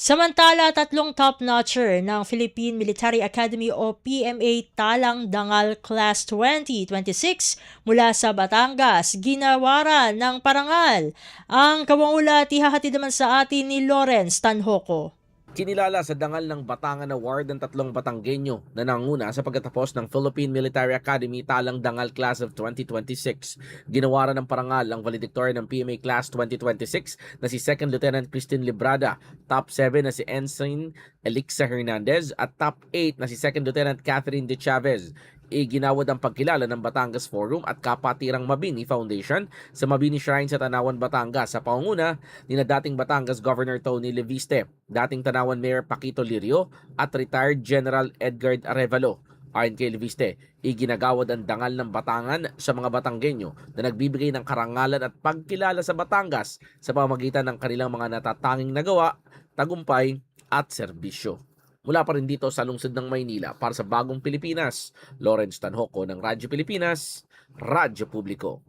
Samantala, tatlong top-notcher ng Philippine Military Academy o PMA Talang Dangal Class 2026 mula sa Batangas, ginawaran ng parangal. Ang kabuang ulat ihahatid naman sa atin ni Lawrence Tanhoco. Kinilala sa Dangal ng Batangan Award ang tatlong Batanggenyo na nanguna sa pagkatapos ng Philippine Military Academy Talang Dangal Class of 2026. Ginawaran ng parangal ang valedictorian ng PMA Class 2026 na si 2nd Lieutenant Christine Librada, Top 7 na si Ensign Elixa Hernandez at Top 8 na si 2nd Lieutenant Catherine De Chavez. Iginawad ang pagkilala ng Batangas Forum at Kapatirang Mabini Foundation sa Mabini Shrine sa Tanawan, Batangas sa pangunguna ni na dating Batangas Governor Tony Leviste, dating Tanawan Mayor Paquito Lirio at retired General Edgar Arevalo. Ayon kay Leviste, iginagawad ang dangal ng Batangan sa mga Batanggenyo na nagbibigay ng karangalan at pagkilala sa Batangas sa pamamagitan ng kanilang mga natatanging nagawa, tagumpay at serbisyo. Mula pa rin dito sa lungsod ng Maynila para sa Bagong Pilipinas, Lawrence Tanhoco ng Radyo Pilipinas, Radyo Publiko.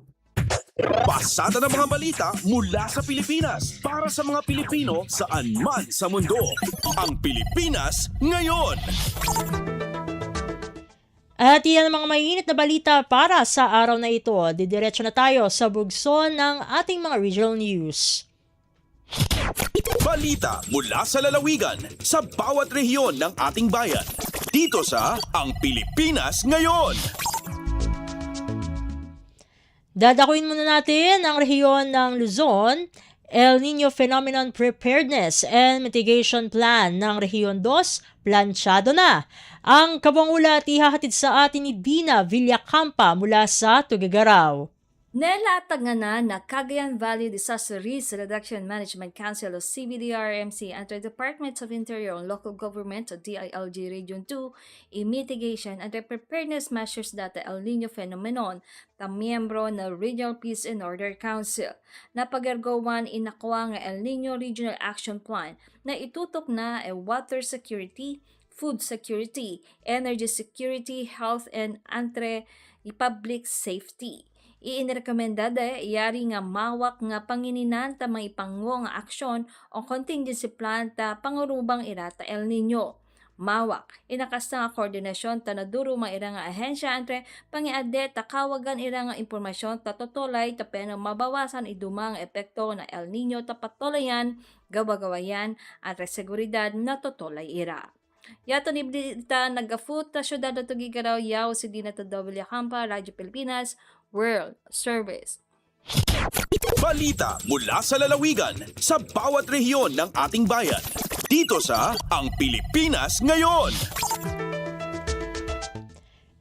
Pasada ng mga balita mula sa Pilipinas para sa mga Pilipino saan man sa mundo. Ang Pilipinas ngayon. At iyan ang mga mainit na balita para sa araw na ito. Didiretso na tayo sa bugso ng ating mga regional news. Balita mula sa lalawigan sa bawat rehiyon ng ating bayan. Dito sa Ang Pilipinas Ngayon. Dadakuin muna natin ang rehiyon ng Luzon, El Nino Phenomenon Preparedness and Mitigation Plan ng Rehiyon 2, planchado na. Ang kabuang-ulat ihahatid sa atin ni Dina Villacampa mula sa Tuguegarao. Nalatag na Cagayan Valley Disaster Risk Reduction Management Council o CBDRMC and the Department of Interior and Local Government o DILG Region 2 i-mitigation and the preparedness measures data El Nino phenomenon na miyembro na Regional Peace and Order Council. Napagargawan inakuha ng El Nino Regional Action Plan na itutok na water security, food security, energy security, health and public safety. Iinirekomendada iyari nga mawak nga pangininan ta may pango nga aksyon o contingency plan ta pangurubang irata El Nino. Mawak, inakasta nga koordinasyon ta naduro mga ira nga ahensya entre pangiade ta kawagan ira nga impormasyon ta totolay ta peno mabawasan idumang epekto na El Nino ta patolayan, gawagawayan at seguridad na totolay ira. Yato ni Blita nagafut ta syudad na Tuguegarao yaw si Dina Villacampa, Radyo Pilipinas, World Service. Balita mula sa lalawigan sa bawat rehiyon ng ating bayan. Dito sa Ang Pilipinas Ngayon.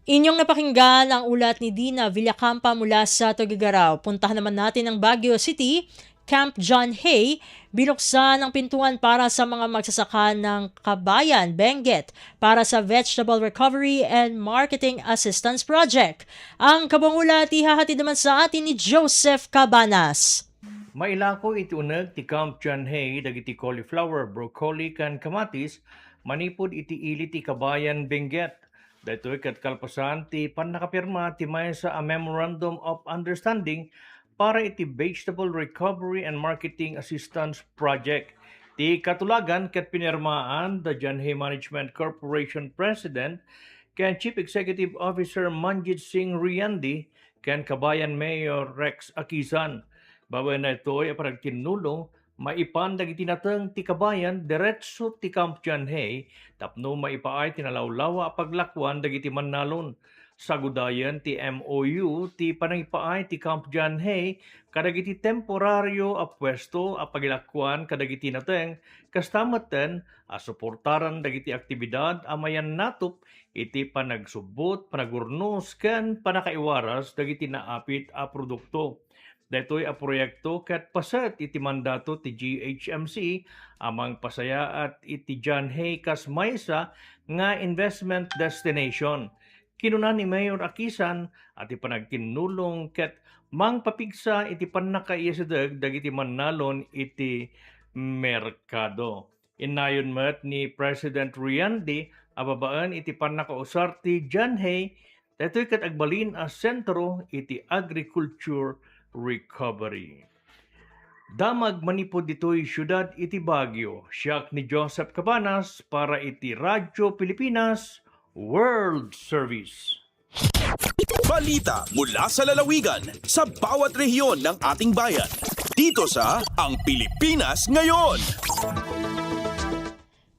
Inyong napakinggan ang ulat ni Dina Villacampa mula sa Tuguegarao. Puntahan naman natin ang Baguio City. Camp John Hay, binuksan ang pintuan para sa mga magsasaka ng Kabayan, Benguet para sa Vegetable Recovery and Marketing Assistance Project. Ang kabuang-ulat ihahatid naman sa atin ni Joseph Cabanas. Mailako iti uneg ti Camp John Hay dagiti cauliflower, broccoli kan kamatis manipud iti ili ti Kabayan, Benguet. Daytoy ket kalpasan ti pannakapirma ti maysa a Memorandum of Understanding para iti Vegetable Recovery and Marketing Assistance Project. Ti katulagan ket pinirmaan the John Hay Management Corporation President ken Chief Executive Officer Manjit Singh Riyandi ken Kabayan Mayor Rex Akisan. Bawen na ito'y aparagtinulong maipan dagiti nateng ti Kabayan diretso ti Camp John Hay tapno maipaay tinalawlawa paglakwan dagiti mannalon. Sagudayan ti MOU ti panangipaay ti Camp John Hay kadagiti temporaryo a pwesto a pagilakwan kadagiti nateng kastamaten a suportaran dagiti aktibidad a mayan natup iti panagsubot, panagurnos ken panakaiwaras dagiti naapit a produkto. Daytoy a proyekto ket paset iti mandato ti GHMC amang pasaya at iti John Hay kas maysa nga investment destination. Kinunan ni Mayor Akisan at ipanagtinulong ket mangpapigsa iti pannakaiyasideg dagiti mannalon iti merkado. Inayon met ni President Riyandi ababaan iti pannakausar ti John Hay daytoy ket agbalin a sentro iti agriculture recovery. Damag manipod ditoy syudad iti Baguio. Siak ni Joseph Cabanas para iti Radyo Pilipinas World Service. Balita mula sa lalawigan sa bawat rehiyon ng ating bayan. Dito sa Ang Pilipinas Ngayon.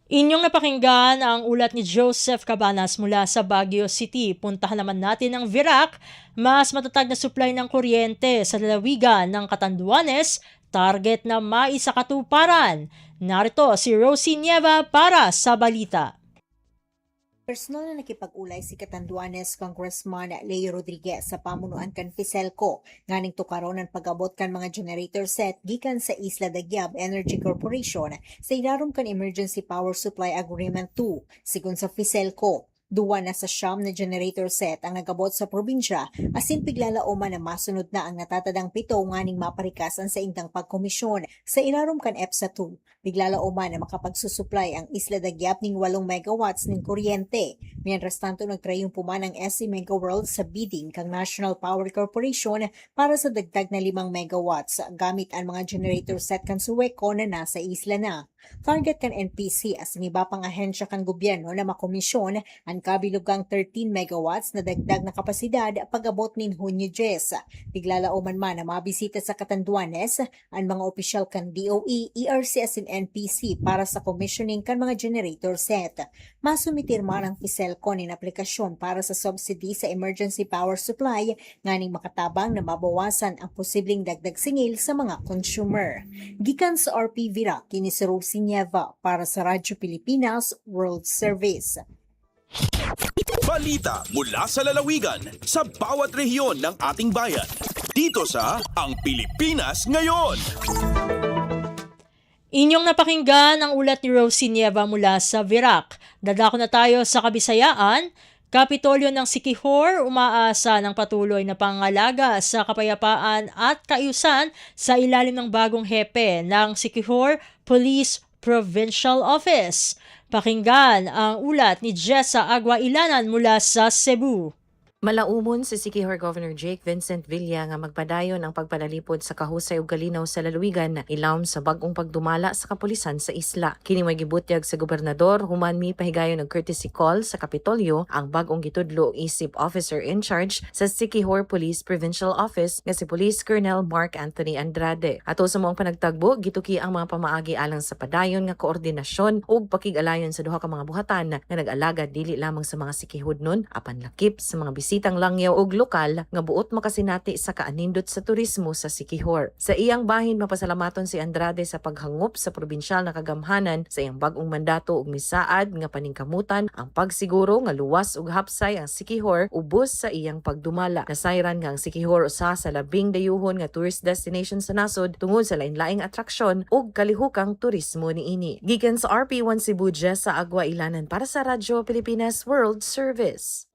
Inyong napakinggan ang ulat ni Joseph Cabanas mula sa Baguio City. Puntahan naman natin ang Virac. Mas matatag na supply ng kuryente sa lalawigan ng Catanduanes, target na maisakatuparan. Narito si Rosie Nieva para sa balita. Personal na nakipag-ulay si Catanduanes Congressman Leo Rodriguez sa pamunuan kan Fiselco nganing tukaron ang pag-abot kan mga generator set gikan sa Isla Dagyab Energy Corporation sa ilarom kan Emergency Power Supply Agreement 2 sigon sa Fiselco. Duwa na sa siyam na generator set ang nagabot sa probinsya, asin piglalauman na masunod na ang natatadang 7 nganing maparikasan sa indang pagkomisyon sa ilarom kan EPSA 2. Biglalauman na makapagsusupply ang Isla Dagyab ning 8 megawatts ning kuryente. Mientras tanto nagtrayong puman ang SC Mega World sa bidding kang National Power Corporation para sa dagdag na 5 megawatts gamit ang mga generator set kan Suweco na nasa isla na. Target kan NPC as iba pang ahensya kan gobyerno na makomisyon ang kabilugang 13 megawatts na dagdag na kapasidad pag-abot nin Hunyo 10. Biglalauman man na mabisita sa Catanduanes ang mga opisyal kan DOE, ERC as in NPC para sa commissioning kan mga generator set. Masumitir man ang PhilHealco nin aplikasyon para sa subsidy sa emergency power supply nganing makatabang na mabawasan ang posibleng dagdag singil sa mga consumer. Gikan sa RP Vira, kini si Rosie Nieva para sa Radyo Pilipinas World Service. Balita mula sa lalawigan sa bawat rehiyon ng ating bayan. Dito sa Ang Pilipinas Ngayon. Inyong napakinggan ang ulat ni Rosie Nieva mula sa Virac. Dadako na tayo sa Kabisayaan. Kapitolyo ng Siquijor umaasa ng patuloy na pangalaga sa kapayapaan at kaayusan sa ilalim ng bagong hepe ng Siquijor Police Provincial Office. Pakinggan ang ulat ni Jessa Agua-Ilanan mula sa Cebu. Malaumon si Siquijor Governor Jake Vincent Villa nga magpadayon ang pagpalalipod sa kahusay ug kalinaw sa lalawigan ilawom sa bag-ong pagdumala sa kapulisan sa isla. Kini may gibutyag sa gobernador human mi pahigayon og courtesy call sa Kapitolyo ang bag-ong gitudlo isip officer in charge sa Siquijor Police Provincial Office nga si Police Colonel Mark Anthony Andrade. Ato sa mga panagtagbo, gituki ang mga pamaagi alang sa padayon nga koordinasyon ug pakig-alayon sa duha ka mga buhatan nga nag-alagad dili lamang sa mga Siquijudnon apan lakip sa mga bisitang langyaw ug lokal nga buot makasinati sa kaanindot sa turismo sa Siquijor. Sa iyang bahin mapasalamaton si Andrade sa paghangop sa probinsyal na kagamhanan sa iyang bag-ong mandato ug misaad nga paningkamutan ang pagsiguro nga luwas ug hapsay ang Siquijor ubos sa iyang pagdumala. Nasayran nga ang Siquijor usa sa labing dayuhon nga tourist destination sa nasod tungod sa lain-laing atraksyon ug kalihukang turismo niini. Gikan sa RP1 Cebu sa Agua-Ilanan para sa Radyo Pilipinas World Service.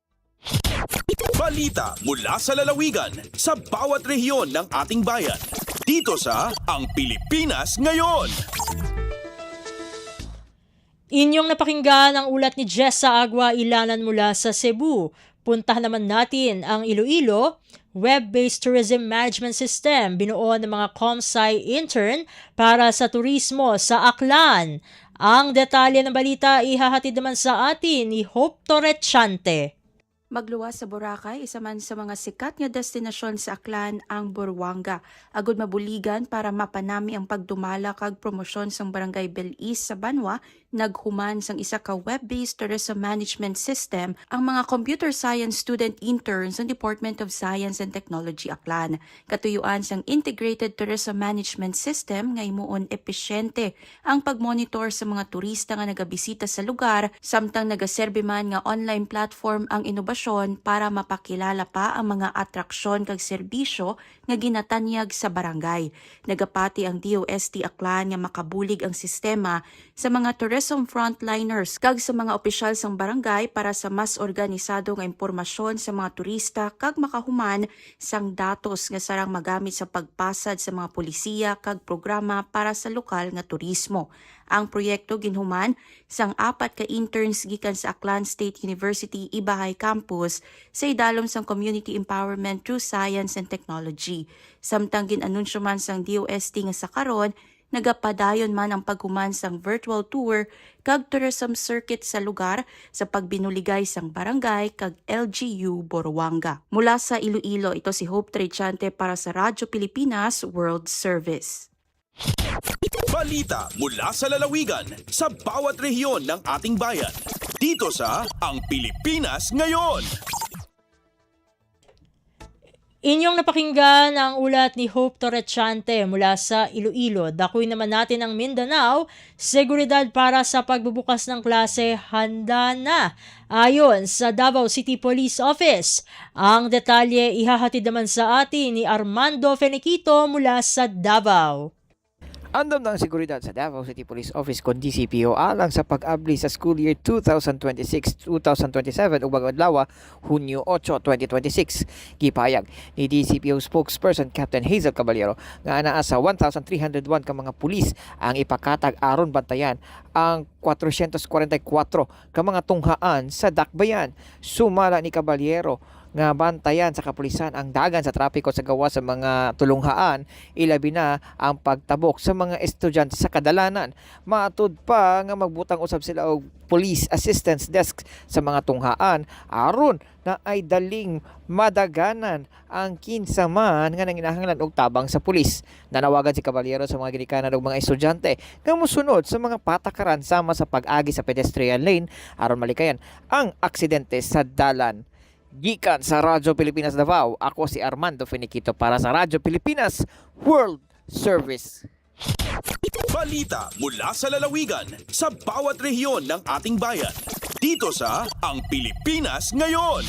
Balita mula sa lalawigan sa bawat rehiyon ng ating bayan. Dito sa Ang Pilipinas Ngayon. Inyong napakinggan ang ulat ni Jessa Agua-Ilanan mula sa Cebu. Puntahan naman natin ang Iloilo. Web-based tourism management system binuo ng mga ComSci intern para sa turismo sa Aklan. Ang detalye ng balita ihahatid naman sa atin ni Hope Torrechante. Magluwas sa Boracay, isa man sa mga sikat nga destinasyon sa Aklan ang Burwanga. Agud mabuligan para mapanami ang pagdumala kag promosyon sang Barangay Belis sa Banwa, naghuman sang isa ka web-based tourism management system ang mga computer science student interns ng Department of Science and Technology Aklan. Katuyuan sang integrated tourism management system nga imuon epesyente ang pagmonitor sa mga turista nga nagabisita sa lugar, samtang nagaserbi man nga online platform ang inobasyon para mapakilala pa ang mga atraksyon kag serbisyo nga ginatanyag sa barangay. Nagapati ang DOST Aklan nga makabulig ang sistema sa mga tourism frontliners kag sa mga opisyal sang barangay para sa mas organisado nga impormasyon sa mga turista kag makahuman sang datos nga sarang magamit sa pagpasad sa mga pulisiya kag programa para sa lokal nga turismo. Ang proyekto ginhuman sang 4 ka interns gikan sa Aklan State University Ibahay Campus sa idalom sang Community Empowerment through Science and Technology. Samtang ginanunsyo man sang DOST nga sa karon, nagapadayon man ang paghuman sang virtual tour kag tourism circuit sa lugar sa pagbinuligay sang barangay kag LGU Boruanga. Mula sa Iloilo, ito si Hope Torrechante para sa Radyo Pilipinas World Service. Balita mula sa lalawigan sa bawat rehiyon ng ating bayan. Dito sa Ang Pilipinas Ngayon. Inyong napakinggan ang ulat ni Hope Torrechante mula sa Iloilo. Dakuin naman natin ang Mindanao. Seguridad para sa pagbubukas ng klase handa na. Ayon sa Davao City Police Office. Ang detalye ihahatid naman sa atin ni Armando Feniquito mula sa Davao. Andam ng seguridad sa Davao City Police Office kon DCPO alang sa pag-abli sa school year 2026-2027 ug bagong adlaw Hunyo 8, 2026. Gipayag ni DCPO spokesperson Captain Hazel Caballero nga anaa sa 1,301 ka mga pulis ang ipakatag aron bantayan ang 444 ka mga tunghaan sa dakbayan. Sumala ni Caballero nga bantayan sa kapulisan ang dagan sa trapiko sa gawa sa mga tulunghaan, ilabi na ang pagtabok sa mga estudyante sa kadalanan. Matud pa nga magbutang usab sila og police assistance desk sa mga tunghaan aron na ay daling madaganan ang kinsa man nga nanginahanglan og tabang sa pulis. Nanawagan si Caballero sa mga ginikanan og mga estudyante nga mosunod sa mga patakaran sama sa pag-agi sa pedestrian lane aron malikayan ang aksidente sa dalan. Gikan sa Radyo Pilipinas Davao, ako si Armando Finiquito para sa Radyo Pilipinas World Service. Balita mula sa lalawigan sa bawat rehiyon ng ating bayan. Dito sa Ang Pilipinas Ngayon.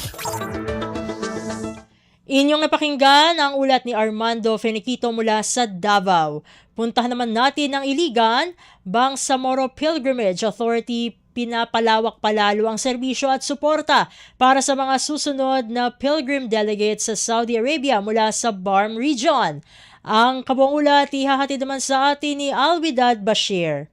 Inyong napakinggan ang ulat ni Armando Finiquito mula sa Davao. Puntahan naman natin ang Iligan. Bangsamoro Pilgrimage Authority pinapalawak palalo ang serbisyo at suporta para sa mga susunod na pilgrim delegates sa Saudi Arabia mula sa Barm Region. Ang kabuang ulat ihahatid naman sa atin ni Alwidad Bashir.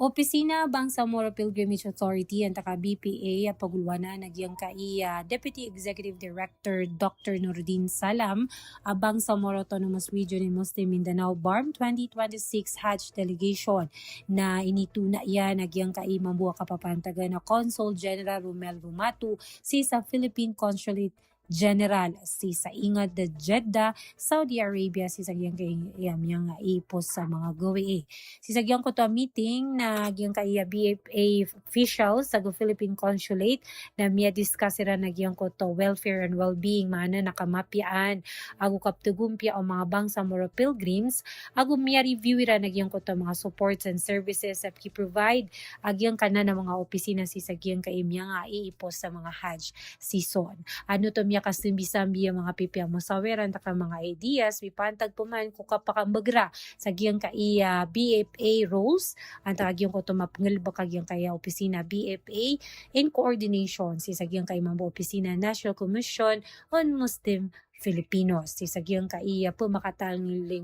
Opisina Bangsamoro Pilgrimage Authority ang taka-BPA pagulwana nagyang kai Deputy Executive Director Dr. Nordin Salam Bangsamoro Autonomous Region in Muslim Mindanao BARM 2026 Hajj Delegation na inituna yan nagyang kai mambuha kapapantaga na Consul General Romel Rumatu sa Philippine Consulate General sa Ingad de Jeddah, Saudi Arabia sagyang kay yang ipos sa mga gawi. Sagyang ko to meeting na gyang kay BFA officials sa Philippine Consulate na miya diskusira nagyang ko to welfare and well-being mana nakamapyaan agu kaptugumpya o mga Bangsamoro pilgrims agu miya review ra nagyang ko to mga supports and services that provide agyang kana na mga opisina sagyang kay miya nga iipos sa mga Hajj season. Ano to miya kasimbi-sambi ang mga pipya masaweran taka mga ideas mipantag puman ko kapakamagra sa giyang kaya BFA roles ang tagyong ko to mapangalba kagyang kaya opisina BFA in coordination sa giyang kay mga opisina National Commission on Muslim Filipinos. Si sagyang kaiya po makatangling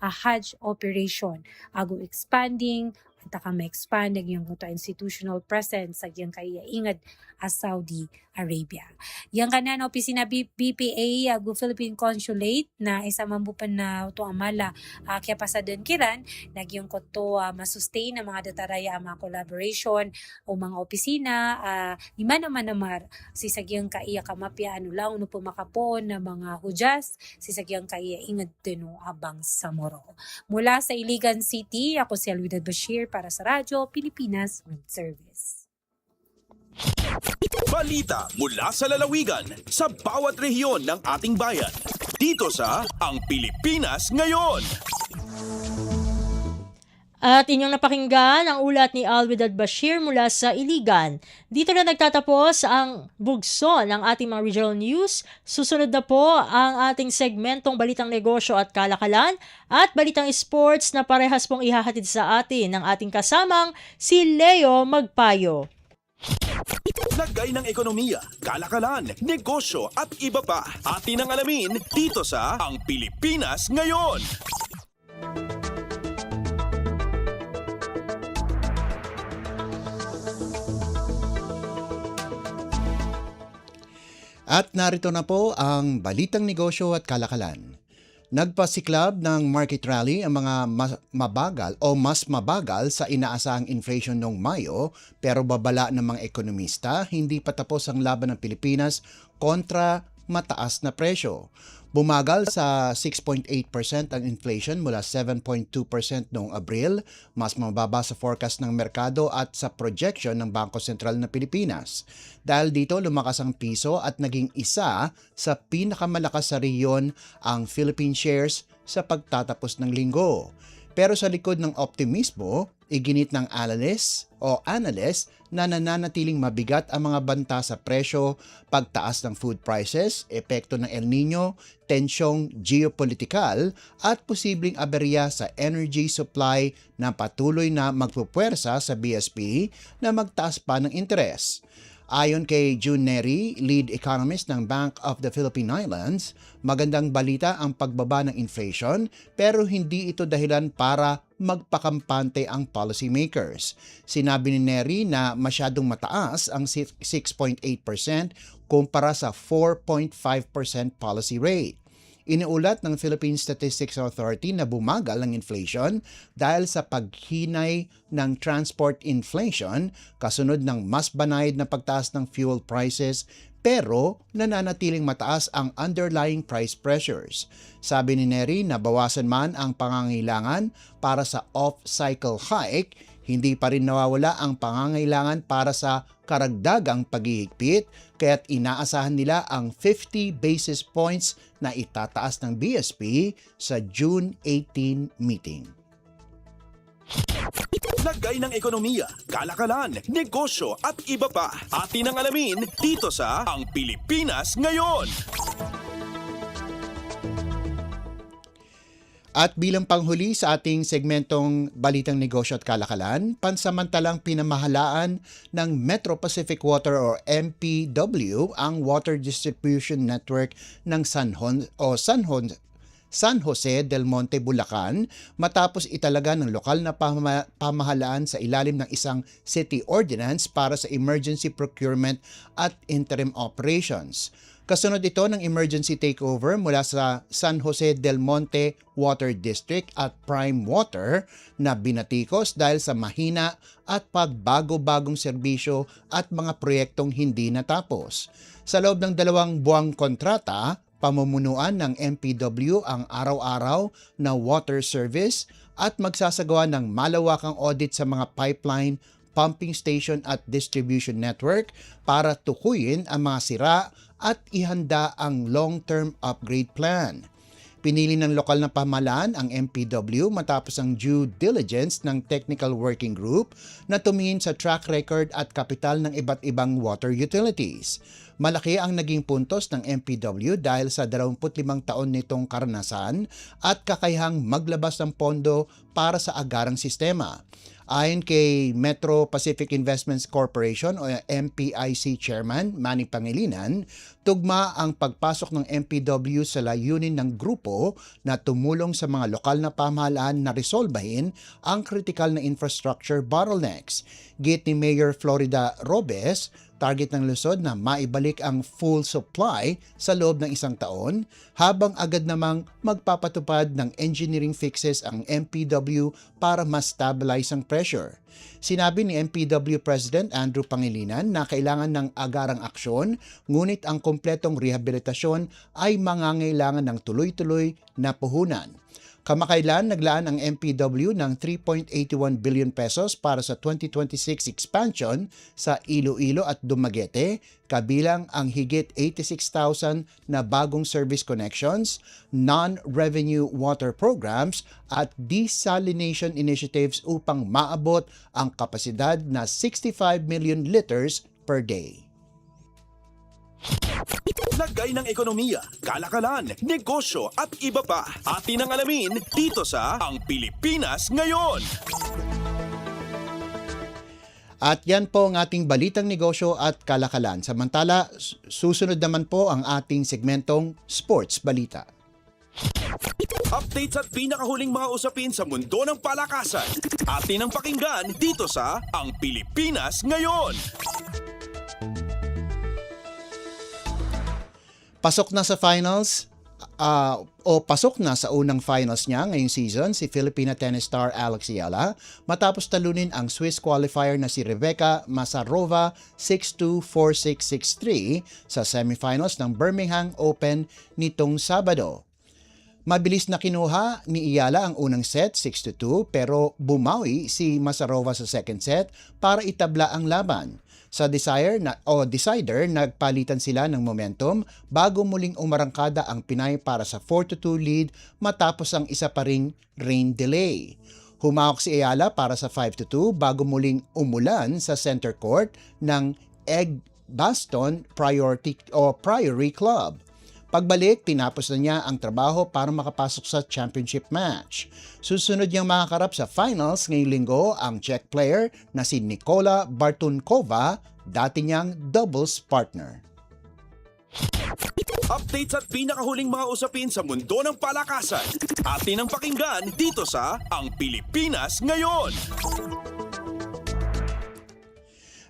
a Hajj operation ago expanding taka ma-expand yung institutional presence sa giyang kaya ingad Saudi Arabia. Yang kanan opisina BPA Philippine Consulate na isa mambupan na ito amala kaya pasadon kiran nagyong ko to masustain ang mga dataraya ang mga collaboration o mga opisina di man naman namar si sagyang kaya kamapya ano lang no po makapon na mga hujas si sagyang kaya ingad tino Bangsamoro. Mula sa Iligan City, ako si Alwidad Bashir para sa Radyo Pilipinas World Service. Balita mula sa lalawigan sa bawat rehiyon ng ating bayan. Dito sa Ang Pilipinas Ngayon. At inyong napakinggan ang ulat ni Alwidad Bashir mula sa Iligan. Dito na nagtatapos ang bugso ng ating mga regional news. Susunod na po ang ating segmentong Balitang Negosyo at Kalakalan at Balitang Sports na parehas pong ihahatid sa atin ng ating kasamang si Leo Magpayo. Lagay ng ekonomiya, kalakalan, negosyo at iba pa. Atin ang alamin dito sa Ang Pilipinas Ngayon. At narito na po ang Balitang Negosyo at Kalakalan. Nagpasiklab ng market rally ang mga mas mabagal sa inaasahang inflation noong Mayo pero babala ng mga ekonomista hindi pa tapos ang laban ng Pilipinas kontra mataas na presyo. Bumagal sa 6.8% ang inflation mula 7.2% noong Abril, mas mababa sa forecast ng merkado at sa projection ng Bangko Sentral ng Pilipinas. Dahil dito lumakas ang piso at naging isa sa pinakamalakas sa rehiyon ang Philippine shares sa pagtatapos ng linggo. Pero sa likod ng optimismo, Iginit ng analyst na nananatiling mabigat ang mga banta sa presyo, pagtaas ng food prices, epekto ng El Nino, tensyong geopolitikal at posibleng aberya sa energy supply na patuloy na magpupuwersa sa BSP na magtaas pa ng interes. Ayon kay June Neri, lead economist ng Bank of the Philippine Islands, magandang balita ang pagbaba ng inflation pero hindi ito dahilan para magpakampante ang policymakers. Sinabi ni Neri na masyadong mataas ang 6.8% kumpara sa 4.5% policy rate. Iniulat ng Philippine Statistics Authority na bumagal ang inflation dahil sa paghinay ng transport inflation kasunod ng mas banayad na pagtaas ng fuel prices pero nananatiling mataas ang underlying price pressures. Sabi ni Neri na bawasan man ang pangangailangan para sa off-cycle hike, hindi pa rin nawawala ang pangangailangan para sa karagdagang paghihigpit kaya't inaasahan nila ang 50 basis points na itataas ng BSP sa June 18 meeting. Lagay ng ekonomiya, kalakalan, negosyo at iba pa. Atin ang alamin dito sa Ang Pilipinas Ngayon. At bilang panghuli sa ating segmentong Balitang Negosyo at Kalakalan, pansamantalang pinamahalaan ng Metro Pacific Water o MPW ang water distribution network ng San Jose del Monte, Bulacan matapos italaga ng lokal na pamahalaan sa ilalim ng isang city ordinance para sa emergency procurement at interim operations. Kasunod ito ng emergency takeover mula sa San Jose del Monte Water District at Prime Water na binatikos dahil sa mahina at pagbago-bagong serbisyo at mga proyektong hindi natapos. Sa loob ng 2 buwang kontrata, pamumunuan ng MPW ang araw-araw na water service at magsasagawa ng malawakang audit sa mga pipeline, pumping station at distribution network para tukuyin ang mga sira at ihanda ang long-term upgrade plan. Pinili ng lokal na pamahalaan ang MPW matapos ang due diligence ng Technical Working Group na tumingin sa track record at kapital ng iba't ibang water utilities. Malaki ang naging puntos ng MPW dahil sa 25 taon nitong karanasan at kakayahang maglabas ng pondo para sa agarang sistema. Ayon kay Metro Pacific Investments Corporation o MPIC Chairman Manny Pangilinan, tugma ang pagpasok ng MPW sa layunin ng grupo na tumulong sa mga lokal na pamahalaan na resolbahin ang kritikal na infrastructure bottlenecks. Git ni Mayor Florida Robes, target ng lungsod na maibalik ang full supply sa loob ng 1 taon habang agad namang magpapatupad ng engineering fixes ang MPW para mas stabilize ang pressure. Sinabi ni MPW President Andrew Pangilinan na kailangan ng agarang aksyon ngunit ang kompletong rehabilitasyon ay mangangailangan ng tuloy-tuloy na puhunan. Kamakailan naglaan ang MPW ng 3.81 billion pesos para sa 2026 expansion sa Iloilo at Dumaguete, kabilang ang higit 86,000 na bagong service connections, non-revenue water programs at desalination initiatives upang maabot ang kapasidad na 65 million liters per day. Lagay ng ekonomiya, kalakalan, negosyo at iba pa. Atin ang alamin dito sa Ang Pilipinas Ngayon. At yan po ang ating balitang negosyo at kalakalan. Samantala, susunod naman po ang ating segmentong Sports Balita. Updates at pinakahuling mga usapin sa mundo ng palakasan. Atin ang pakinggan dito sa Ang Pilipinas Ngayon. Pasok na sa finals pasok na sa unang finals niya ngayong season si Filipina tennis star Alex Yala matapos talunin ang Swiss qualifier na si Rebecca Masarova 6-2, 4-6, 6-3 sa semifinals ng Birmingham Open nitong Sabado. Mabilis na kinuha ni Iyala ang unang set 6-2 pero bumawi si Masarova sa second set para itabla ang laban. Sa decider, nagpalitan sila ng momentum bago muling umarangkada ang Pinay para sa 4-2 lead matapos ang isa pa ring rain delay. Humawak si Ayala para sa 5-2 bago muling umulan sa center court ng Edgbaston Priory Club. Pagbalik, tinapos na niya ang trabaho para makapasok sa championship match. Susunod niyang makakarap sa finals ngayong linggo ang Czech player na si Nikola Bartunkova, dati niyang doubles partner. Updates at pinakahuling mga usapin sa mundo ng palakasan. Atin ang pakinggan dito sa Ang Pilipinas Ngayon.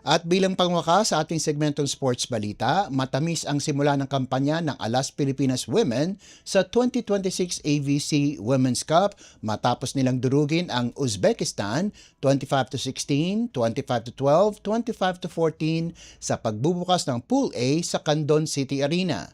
At bilang pangwakas sa ating segmentong sports balita, matamis ang simula ng kampanya ng Alas Pilipinas Women sa 2026 AVC Women's Cup matapos nilang durugin ang Uzbekistan 25-16, 25-12, 25-14 sa pagbubukas ng Pool A sa Candon City Arena.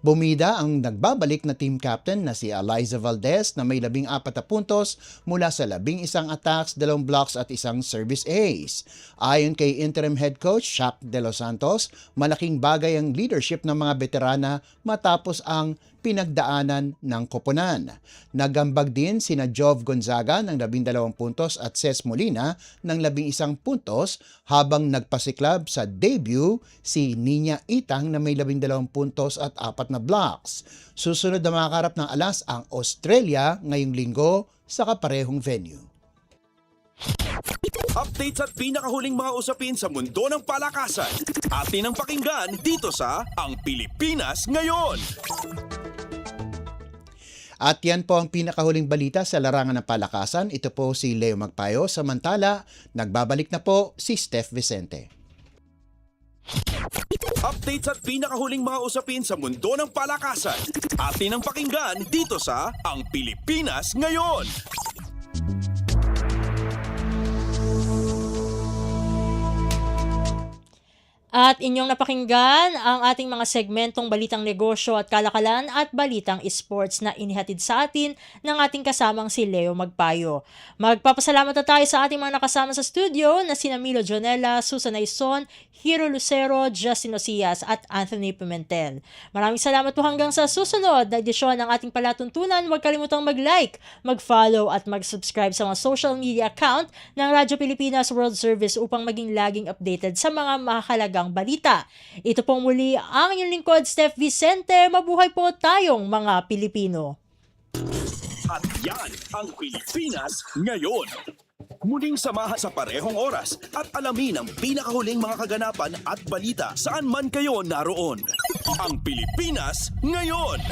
Bumida ang nagbabalik na team captain na si Eliza Valdez na may 14 na puntos mula sa 11 attacks, 2 blocks at 1 service ace. Ayon kay interim head coach Shaq De Los Santos, malaking bagay ang leadership ng mga veterana matapos ang pinagdaanan ng koponan. Nagambag din sina Jove Gonzaga ng 12 puntos at Ces Molina ng 11 puntos habang nagpasiklab sa debut si Nina Itang na may 12 puntos at 4 na blocks. Susunod na makakarap ng Alas ang Australia ngayong linggo sa kaparehong venue. Updates at pinakahuling mga usapin sa mundo ng palakasan. Atin ang pakinggan dito sa Ang Pilipinas Ngayon. At yan po ang pinakahuling balita sa larangan ng palakasan. Ito po si Leo Magpayo. Samantala, nagbabalik na po si Steph Vicente. Updates at pinakahuling mga usapin sa mundo ng palakasan. Atin ang pakinggan dito sa Ang Pilipinas Ngayon. At inyong napakinggan ang ating mga segmentong Balitang Negosyo at Kalakalan at Balitang Esports na inihatid sa atin ng ating kasamang si Leo Magpayo. Magpapasalamat na tayo sa ating mga nakasama sa studio na sina Milo Jonella, Susan Aison, Hiro Lucero, Justin Ocias at Anthony Pimentel. Maraming salamat po hanggang sa susunod na edisyon ng ating palatuntunan. Huwag kalimutang mag-like, mag-follow at mag-subscribe sa mga social media account ng Radyo Pilipinas World Service upang maging laging updated sa mga mahalagang balita. Ito pong muli ang inyong lingkod, Steph Vicente. Mabuhay po tayong mga Pilipino. At yan ang Pilipinas Ngayon. Muling samahan sa parehong oras at alamin ang pinakahuling mga kaganapan at balita saan man kayo naroon. Ang Pilipinas Ngayon.